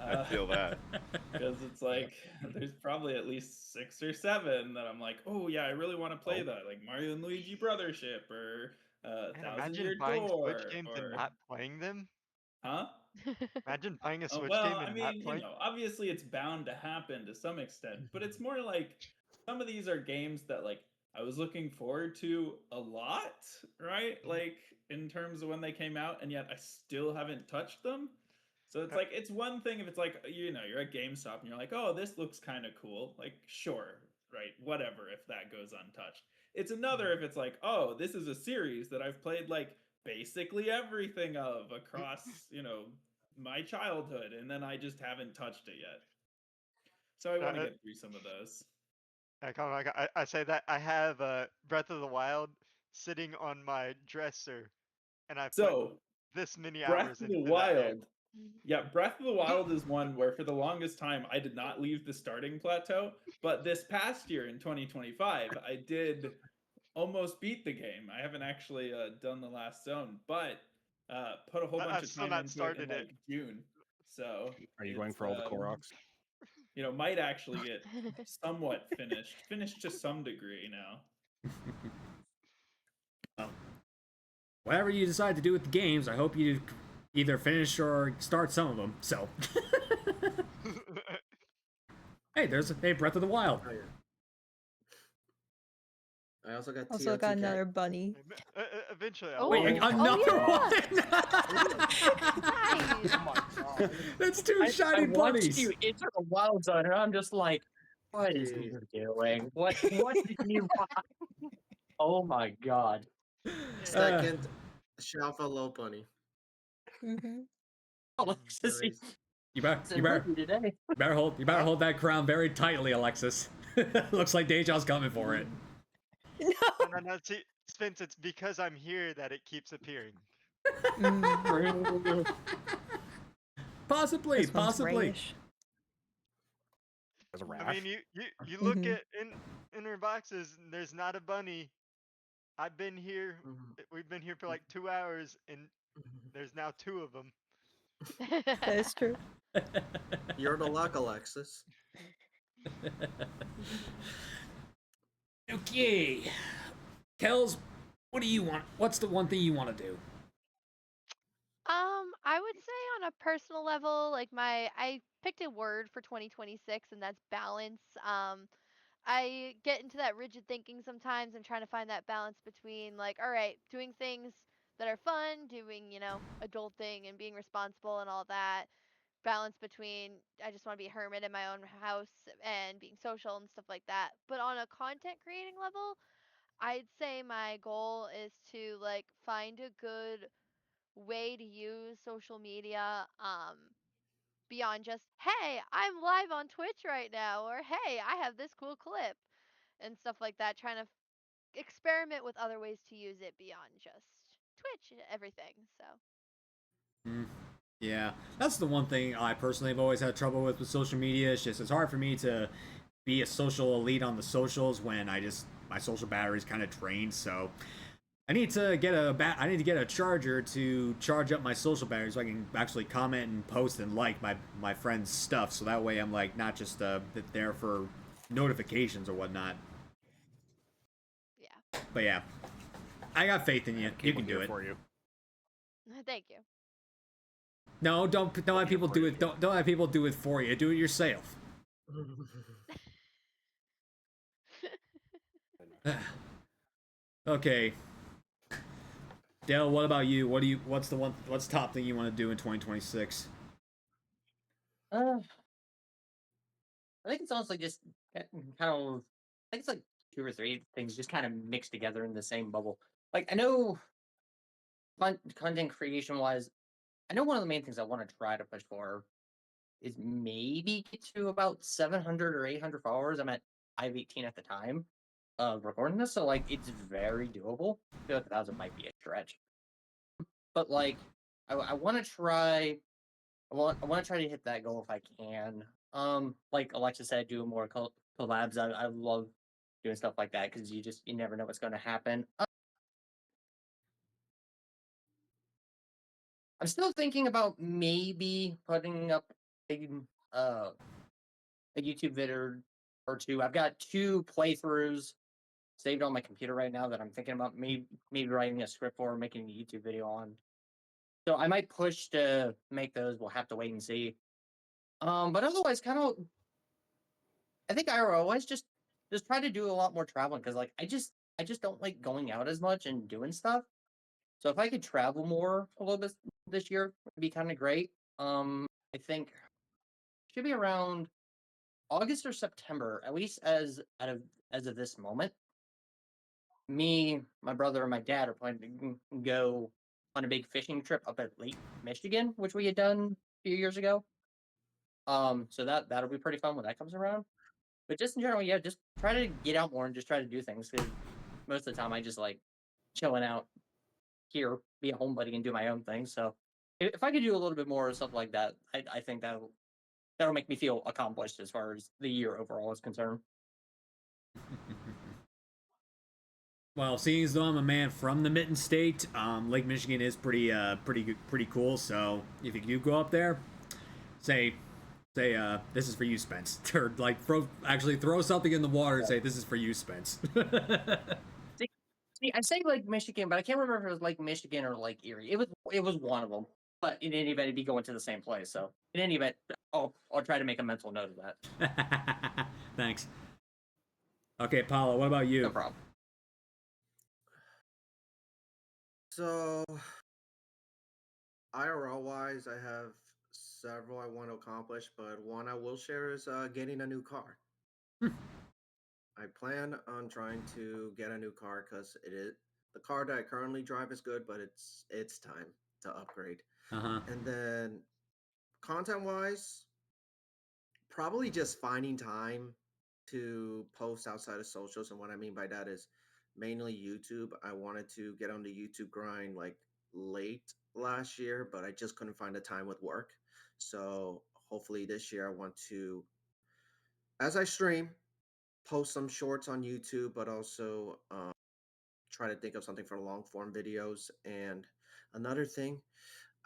I feel that. Because it's like, there's probably at least 6 or 7 that I'm like, oh yeah, I really want to play that, like Mario and Luigi Brothership or Man, Thousand imagine Year buying Door. Switch games and not playing them. Huh? Imagine buying a Switch Well, game I and not mean, you playing. know, obviously it's bound to happen to some extent, but it's more like some of these are games that like I was looking forward to a lot, right? Like in terms of when they came out, and yet I still haven't touched them. So it's like it's one thing if it's like you know you're at GameStop and you're like, oh, this looks kind of cool. Like sure, right, whatever. If that goes untouched, it's another if it's like, oh, this is a series that I've played like basically everything of across you know my childhood, and then I just haven't touched it yet. So I want to get through some of those. I say that I have Breath of the Wild sitting on my dresser, and I put So this many Breath hours of the into that game. Wild. Yeah, Breath of the Wild is one where for the longest time I did not leave the starting plateau, but this past year in 2025 I did almost beat the game. I haven't actually done the last zone, but put a whole bunch I've of still time not into it in started like June. So Are you going for all the Koroks? you know, might actually get somewhat finished to some degree now. Well, whatever you decide to do with the games, I hope you either finish or start some of them. So, hey, there's Breath of the Wild. Oh, yeah. I also got Also got another bunny. Eventually, Oh, Wait, another one? Nice. Oh my god. That's two shiny I watched bunnies. you enter the wild zone, and I'm just like, what is he doing? What did you buy? Oh my god. Second, Shalfa Low Bunny. Mm-hmm. Alexis, You better hold that crown very tightly, Alexis. Looks like Deja's coming for it. No, see, Spence, it's because I'm here that it keeps appearing. Possibly. There's a rash. I mean, you look at in her boxes, and there's not a bunny. I've been here. We've been here for like 2 hours, and there's now 2 of them. That is true. You're the luck, Alexis. Okay. Kels, what do you want? What's the one thing you want to do? I would say on a personal level, like I picked a word for 2026, and that's balance. I get into that rigid thinking sometimes and trying to find that balance between like, all right, doing things that are fun, doing, you know, adulting and being responsible and all that. Balance between I just want to be a hermit in my own house and being social and stuff like that. But on a content creating level, I'd say my goal is to like find a good way to use social media beyond just, hey, I'm live on Twitch right now, or hey, I have this cool clip, and stuff like that. Trying to experiment with other ways to use it beyond just Twitch and everything. So. Yeah, that's the one thing I personally have always had trouble with social media. It's just it's hard for me to be a social elite on the socials when my social battery's kind of drained. So I need to get a charger to charge up my social battery so I can actually comment and post and like my friends' stuff. So that way I'm like not just there for notifications or whatnot. Yeah. But yeah, I got faith in you. You can do it. For you. Thank you. No, don't have people do it. Don't have people do it for you. Do it yourself. Okay. Dale, what about you? What's the top thing you want to do in 2026? I think it's honestly just kind of. I think it's like 2 or 3 things just kind of mixed together in the same bubble. Like I know, content creation wise, I know one of the main things I want to try to push for is maybe get to about 700 or 800 followers. I'm at 518 at the time of recording this, so like it's very doable. I feel like 1,000 might be a stretch, but like I want to try. I want to try to hit that goal if I can. Like Alexa said, do more collabs. I love doing stuff like that because you never know what's going to happen. I'm still thinking about maybe putting up a YouTube video or 2. I've got 2 playthroughs saved on my computer right now that I'm thinking about maybe writing a script for or making a YouTube video on. So I might push to make those. We'll have to wait and see. But otherwise, I think IRL-wise, just try to do a lot more traveling because like I just don't like going out as much and doing stuff. So if I could travel more a little bit this year, it'd be kind of great. I think should be around August or September, at least as of this moment. Me, my brother, and my dad are planning to go on a big fishing trip up at Lake Michigan, which we had done a few years ago. So that'll be pretty fun when that comes around. But just in general, yeah, just try to get out more and just try to do things because most of the time I just like chilling out here, be a homebody, and do my own thing. So if I could do a little bit more stuff like that, I think that'll make me feel accomplished as far as the year overall is concerned. Well, seeing as though I'm a man from the Mitten State, Lake Michigan is pretty cool. So if you do go up there, say this is for you, Spence, or like throw something in the water and say this is for you, Spence. See, I say Lake Michigan, but I can't remember if it was Lake Michigan or Lake Erie. It was one of them. But in any event, it'd be going to the same place. So in any event, I'll try to make a mental note of that. Thanks. Okay, Paula, what about you? No problem. So, IRL wise, I have several I want to accomplish, but one I will share is getting a new car. I plan on trying to get a new car because the car that I currently drive is good, but it's time to upgrade. And then content wise, probably just finding time to post outside of socials. And what I mean by that is mainly YouTube. I wanted to get on the YouTube grind like late last year, but I just couldn't find the time with work. So hopefully this year I want to, as I stream, post some shorts on YouTube, but also try to think of something for long form videos. And another thing,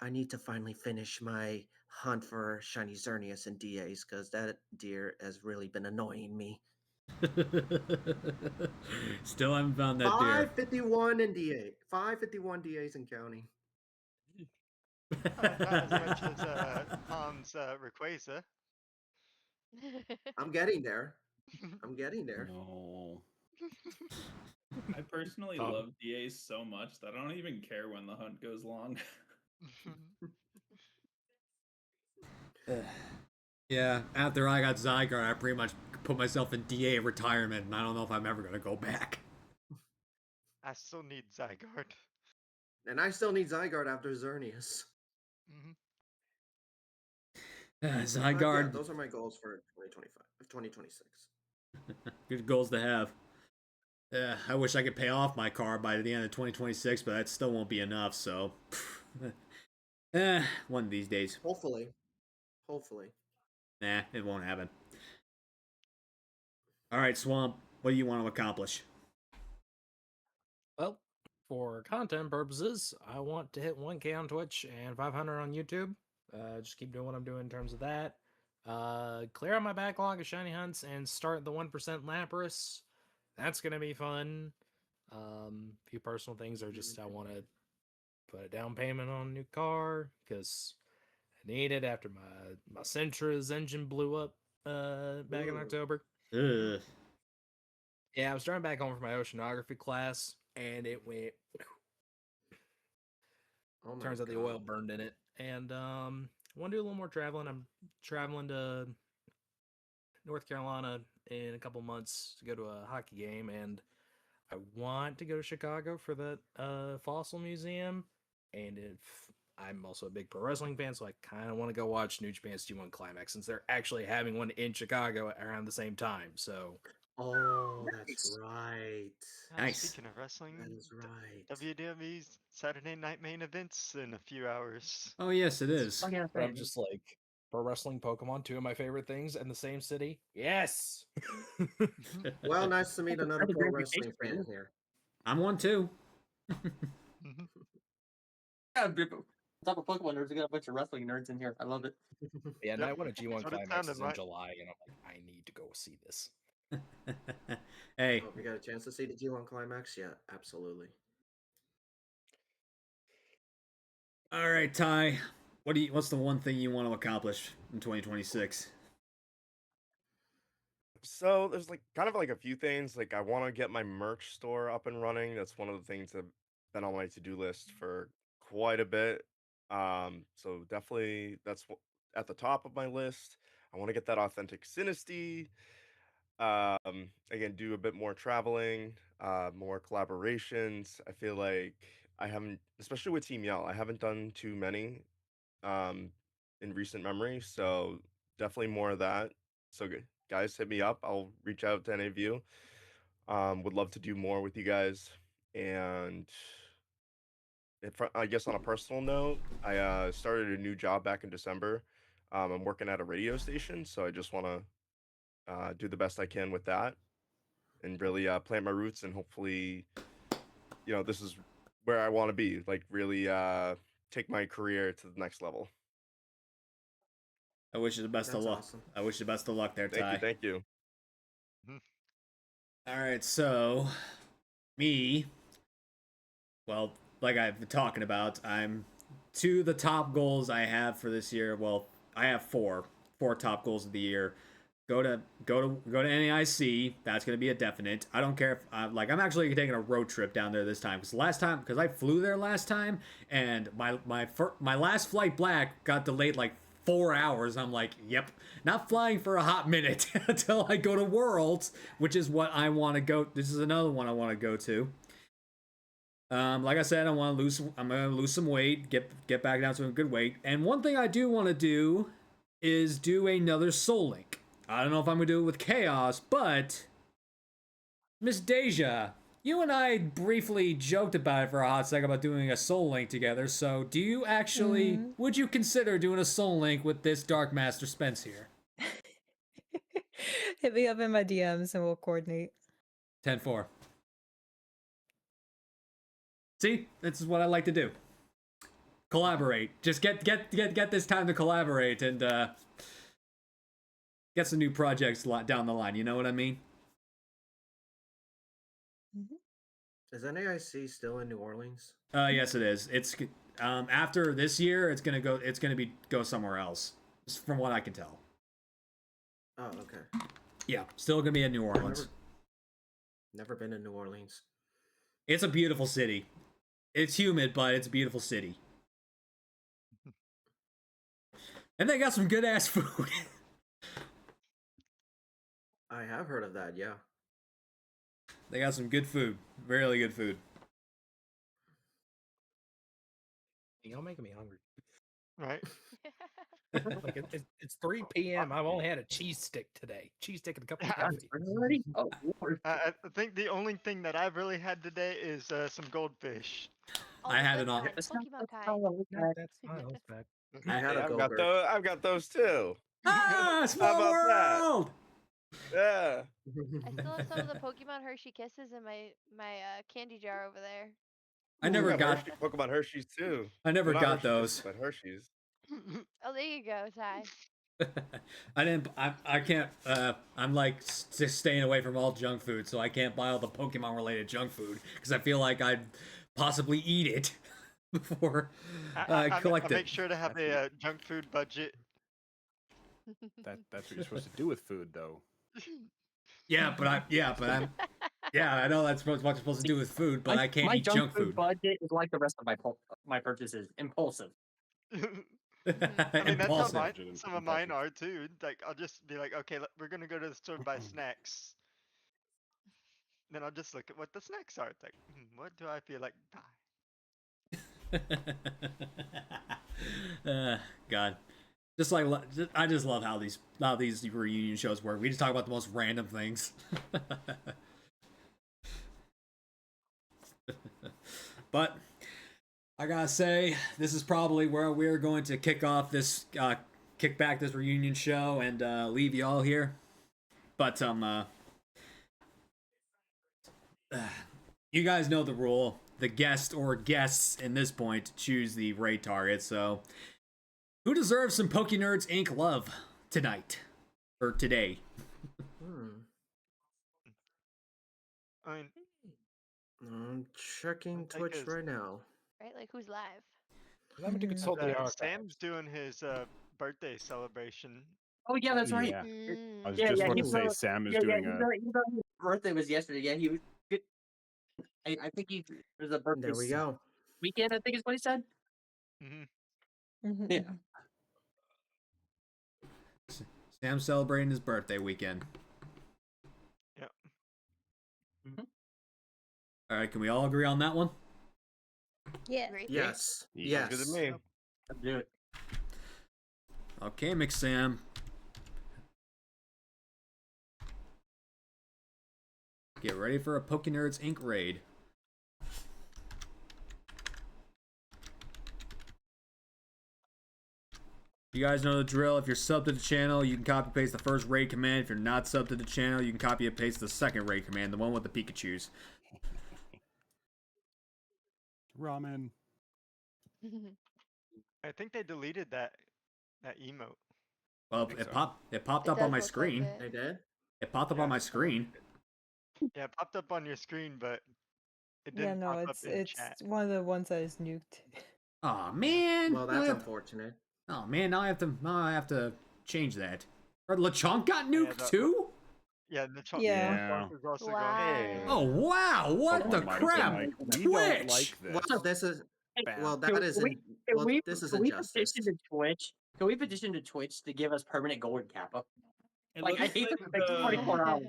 I need to finally finish my hunt for shiny Xerneas and DAs because that deer has really been annoying me. Still haven't found that deer. 551 and DA. 551 DAs in county. Not as much as Tom's Rayquaza. I'm getting there. I'm getting there. No. I personally love DAs so much that I don't even care when the hunt goes long. Yeah, after I got Zygarde, I pretty much put myself in DA retirement, and I don't know if I'm ever gonna go back. I still need Zygarde. And I still need Zygarde after Xerneas. Yeah, Zygarde, those are my goals for 2026. good goals to have. I wish I could pay off my car by the end of 2026, but that still won't be enough. So, one of these days. Hopefully. Nah, it won't happen. All right, Swamp. What do you want to accomplish? Well, for content purposes, I want to hit 1K on Twitch and 500 on YouTube. Just keep doing what I'm doing in terms of that. Clear out my backlog of shiny hunts and start the 1% Lapras. That's gonna be fun. A few personal things are just I want to put a down payment on a new car because I need it after my Sentra's engine blew up back in October. Ugh. Yeah, I was driving back home from my oceanography class, and it went. Oh my Turns out the God. oil burned in it, and I want to do a little more traveling. I'm traveling to North Carolina in a couple months to go to a hockey game, and I want to go to Chicago for the Fossil Museum. And if I'm also a big pro wrestling fan, so I kind of want to go watch New Japan's G1 Climax since they're actually having one in Chicago around the same time. So, Oh, that's right. Nice. Speaking of wrestling, That is right. WWE's Saturday Night Main Events in a few hours. Oh yes, it is. but I'm just like pro wrestling, Pokemon, two of my favorite things in the same city. Yes. Well, nice to meet another Pretty pro great wrestling vacation, fan here. I'm one too. Yeah, on top of Pokemon nerds, we got a bunch of wrestling nerds in here. I love it. Yeah, and I went to G1 That's what it Climax sounded in like. July, and I'm like, I need to go see this. Hey, Oh, we got a chance to see the G1 Climax? Yeah, absolutely. all right, Ty. What's the one thing you want to accomplish in 2026? So there's like kind of like a few things. Like I want to get my merch store up and running. That's one of the things that's been on my to-do list for quite a bit. So definitely that's at the top of my list. I want to get that authentic Synesty. Again, do a bit more traveling, more collaborations. I feel like I haven't, especially with Team Yell, I haven't done too many um in recent memory. So definitely more of that. So guys, hit me up. I'll reach out to any of you. Would love to do more with you guys. And if I guess on a personal note, I started a new job back in December. I'm working at a radio station, so I just want to do the best I can with that and really plant my roots and hopefully, this is where I want to be. Like really take my career to the next level. I wish you the best of That's luck. awesome. I wish you the best of luck there, Ty. Thank you. All right, so me, well, like I've been talking about, I'm to the top goals I have for this year. Well, I have four top goals of the year. Go to NAIC. That's gonna be a definite. I don't care if I'm actually taking a road trip down there this time because I flew there last time and my last flight back got delayed like 4 hours. I'm like, yep, not flying for a hot minute until I go to Worlds, which is what I want to go. This is another one I want to go to. Like I said, I'm gonna lose some weight, get back down to a good weight. And one thing I do want to do is do another Soul Link. I don't know if I'm gonna do it with Chaos, but Miss Deja, you and I briefly joked about it for a hot second about doing a Soul Link together. So, do you actually would you consider doing a Soul Link with this Dark Master Spence here? Hit me up in my DMs and we'll coordinate. 10-4. See, this is what I like to do. Collaborate. Just get this time to collaborate and get some new projects down the line. You know what I mean? Is NAIC still in New Orleans? Yes, it is. It's after this year, it's gonna go somewhere else, from what I can tell. Oh, okay. Yeah, still gonna be in New Orleans. Never been in New Orleans. It's a beautiful city. It's humid, but it's a beautiful city. And they got some good ass food. I have heard of that, yeah. They got some good food. Really good food. Y'all making me hungry. Right. Like it's 3 p.m. I've only had a cheese stick today. Cheese stick and a cup of coffee. Already? Oh, Lord. I think the only thing that I've really had today is some goldfish. Oh, I the had good it on. kind, Pokemon kind. That smiles back. I had Hey, a I've got Gobert. those. I've got those too. Ah, How small about that? world. Yeah. I still have some of the Pokemon Hershey Kisses in my candy jar over there. I never I've got. Hershey, Pokemon Hershey's too. I never Well, not got Hershey those. Kisses, but Hershey's. Oh, there you go, Ty. I didn't. I can't. I'm like just staying away from all junk food, so I can't buy all the Pokemon related junk food because I feel like I'd possibly eat it before I collect I it. make sure to have a junk food budget. That's what you're supposed to do with food, though. Yeah, but I'm. Yeah, I know that's what you're supposed to do with food, but I can't my eat junk food. budget is like the rest of my purchases, impulsive. I mean, that's how Impulsive. some of mine are too. Like, I'll just be like, okay, we're gonna go to the store and buy snacks. Then I'll just look at what the snacks are. It's like, what do I feel like buy? God, I just love how these reunion shows work. We just talk about the most random things. But I gotta say, this is probably where we're going to kick off this, kick back this reunion show and leave you all here. But you guys know the rule. The guest or guests in this point choose the raid target. So, who deserves some PokeNERDS Inc love tonight or today? I mean, I'm checking Twitch right now. Right, like who's live? Let me to consult the archives. Sam's doing his birthday celebration. Oh yeah, that's right. Yeah. I was Yeah, just yeah, about he to say was- Sam is yeah, doing yeah, a. his birthday was yesterday. Yeah, he was. I think he was a birthday. There we go. Weekend, I think is what he said. Mm-hmm. Yeah. Sam's celebrating his birthday weekend. Yep. All right, can we all agree on that one? Yeah. Yes. Yes. Good to me. Let's do it. Okay, McSam. Get ready for a PokeNERDS Inc raid. You guys know the drill. If you're subbed to the channel, you can copy paste the first raid command. If you're not subbed to the channel, you can copy and paste the second raid command, the one with the Pikachus. Ramen. I think they deleted that emote. Well, think it so. popped It up does on my look like screen. it. They did? It popped up on my screen. Yeah, it popped up on your screen, but it Yeah, didn't no, pop up it's in chat. one of the ones that is nuked. Aw, man. Well, that's unfortunate. Oh man, now I have to change that. Or Lechonk got nuked that- too? Yeah, the chunk Yeah. is also Wow. Oh wow, what the Pokemon might have been crap? like, we Twitch! don't like this. Well, this is Bam. well, Can that is we- can we- this is can we injustice. petition to Twitch? Can we petition to Twitch to give us permanent gold kappa? It Like I looks hate like the 24 hours.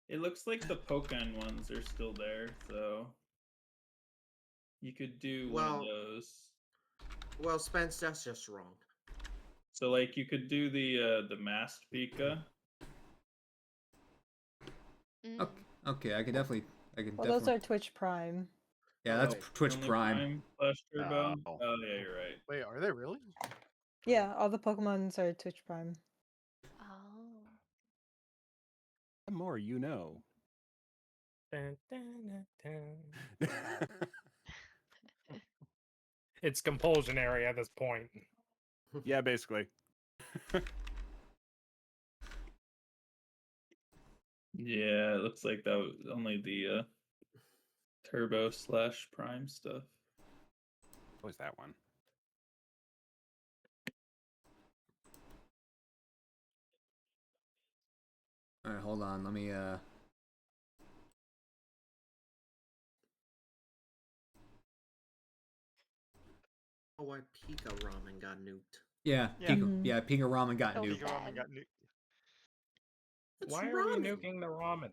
It looks like the Pokken ones are still there, so you could do one of Well- those. Well, Spence, that's just wrong. So like you could do the masked Pika. Okay, I can definitely Well, those are Twitch Prime. Yeah, that's Twitch Only Prime. Flash Turbo. Oh. Oh yeah, you're right. Wait, are they really? Yeah, all the Pokemons are Twitch Prime. Oh. The more you know. Dun, dun, dun, dun. It's compulsionary at this point. Yeah, basically. Yeah, it looks like that was only the Turbo / Prime stuff. What was that one? All right, hold on. Let me Oh, why Pika Ramen got nuked? Yeah, Yeah. Pika Ramen got Oh, nuked. Pika Ramen got nuked. It's Why are we ramen. nuking the ramen?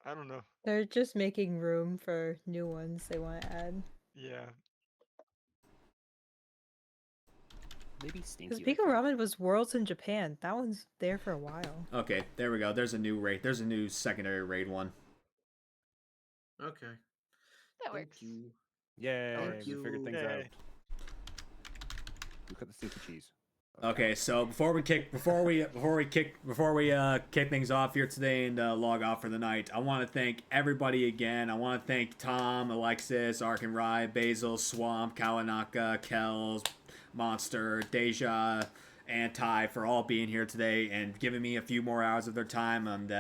I don't know. They're just making room for new ones they want to add. Yeah. Maybe Because stinky. Pika Ramen was Worlds in Japan. That one's there for a while. Okay, there we go. There's a new raid. There's a new secondary raid one. Okay. That Thank works. you. Yay, Thank we figured you. things Yay. out. We cut the stinky cheese. Okay, so before we kick things off here today and log off for the night, I want to thank everybody again. I want to thank Tom, Alexis, Ark and Rye, Basil, Swamp, Kawanaka, Kells, Monster, Deja, and Ty for all being here today and giving me a few more hours of their time and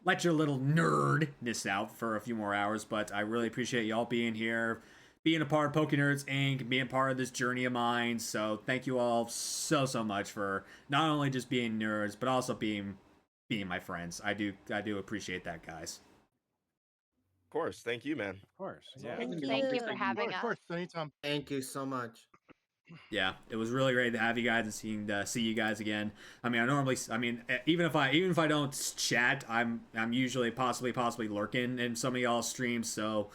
let your little nerdness out for a few more hours. But I really appreciate y'all being here, being a part of Poké NERDS Inc, being part of this journey of mine. So thank you all so much for not only just being nerds, but also being my friends. I do appreciate that, guys. Of course, thank you, man. Of course. Yeah. Thank you for having Of course, us. anytime. Thank you so much. Yeah, it was really great to have you guys and see you guys again. I mean, even if I don't chat, I'm usually possibly lurking in some of y'all's streams. So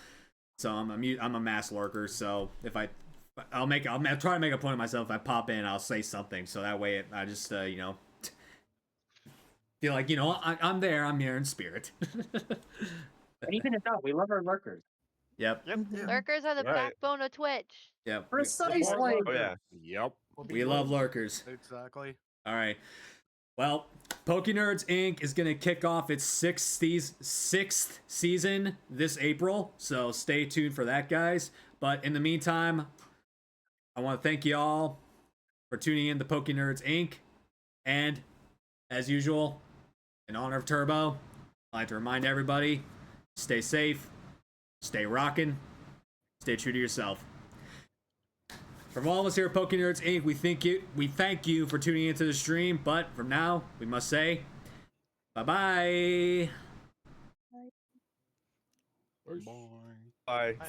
I'm a mass lurker. So if I'll try to make a point of myself. If I pop in, I'll say something. So that way, I just feel like I'm there. I'm here in spirit. And even if not, we love our lurkers. Yep. Lurkers are the Right. backbone of Twitch. Yep. Precisely. Oh yeah. Yep. We love lurkers. Exactly. All right. Well, Poké NERDS Inc. is going to kick off its sixth season this April, so stay tuned for that, guys. But in the meantime, I want to thank you all for tuning in to Poké NERDS Inc. And, as usual, in honor of Turbo, I'd like to remind everybody, stay safe, stay rockin', stay true to yourself. From all of us here at Poké NERDS Inc., we thank you for tuning into the stream, but from now, we must say, bye-bye. Bye. Bye. Bye.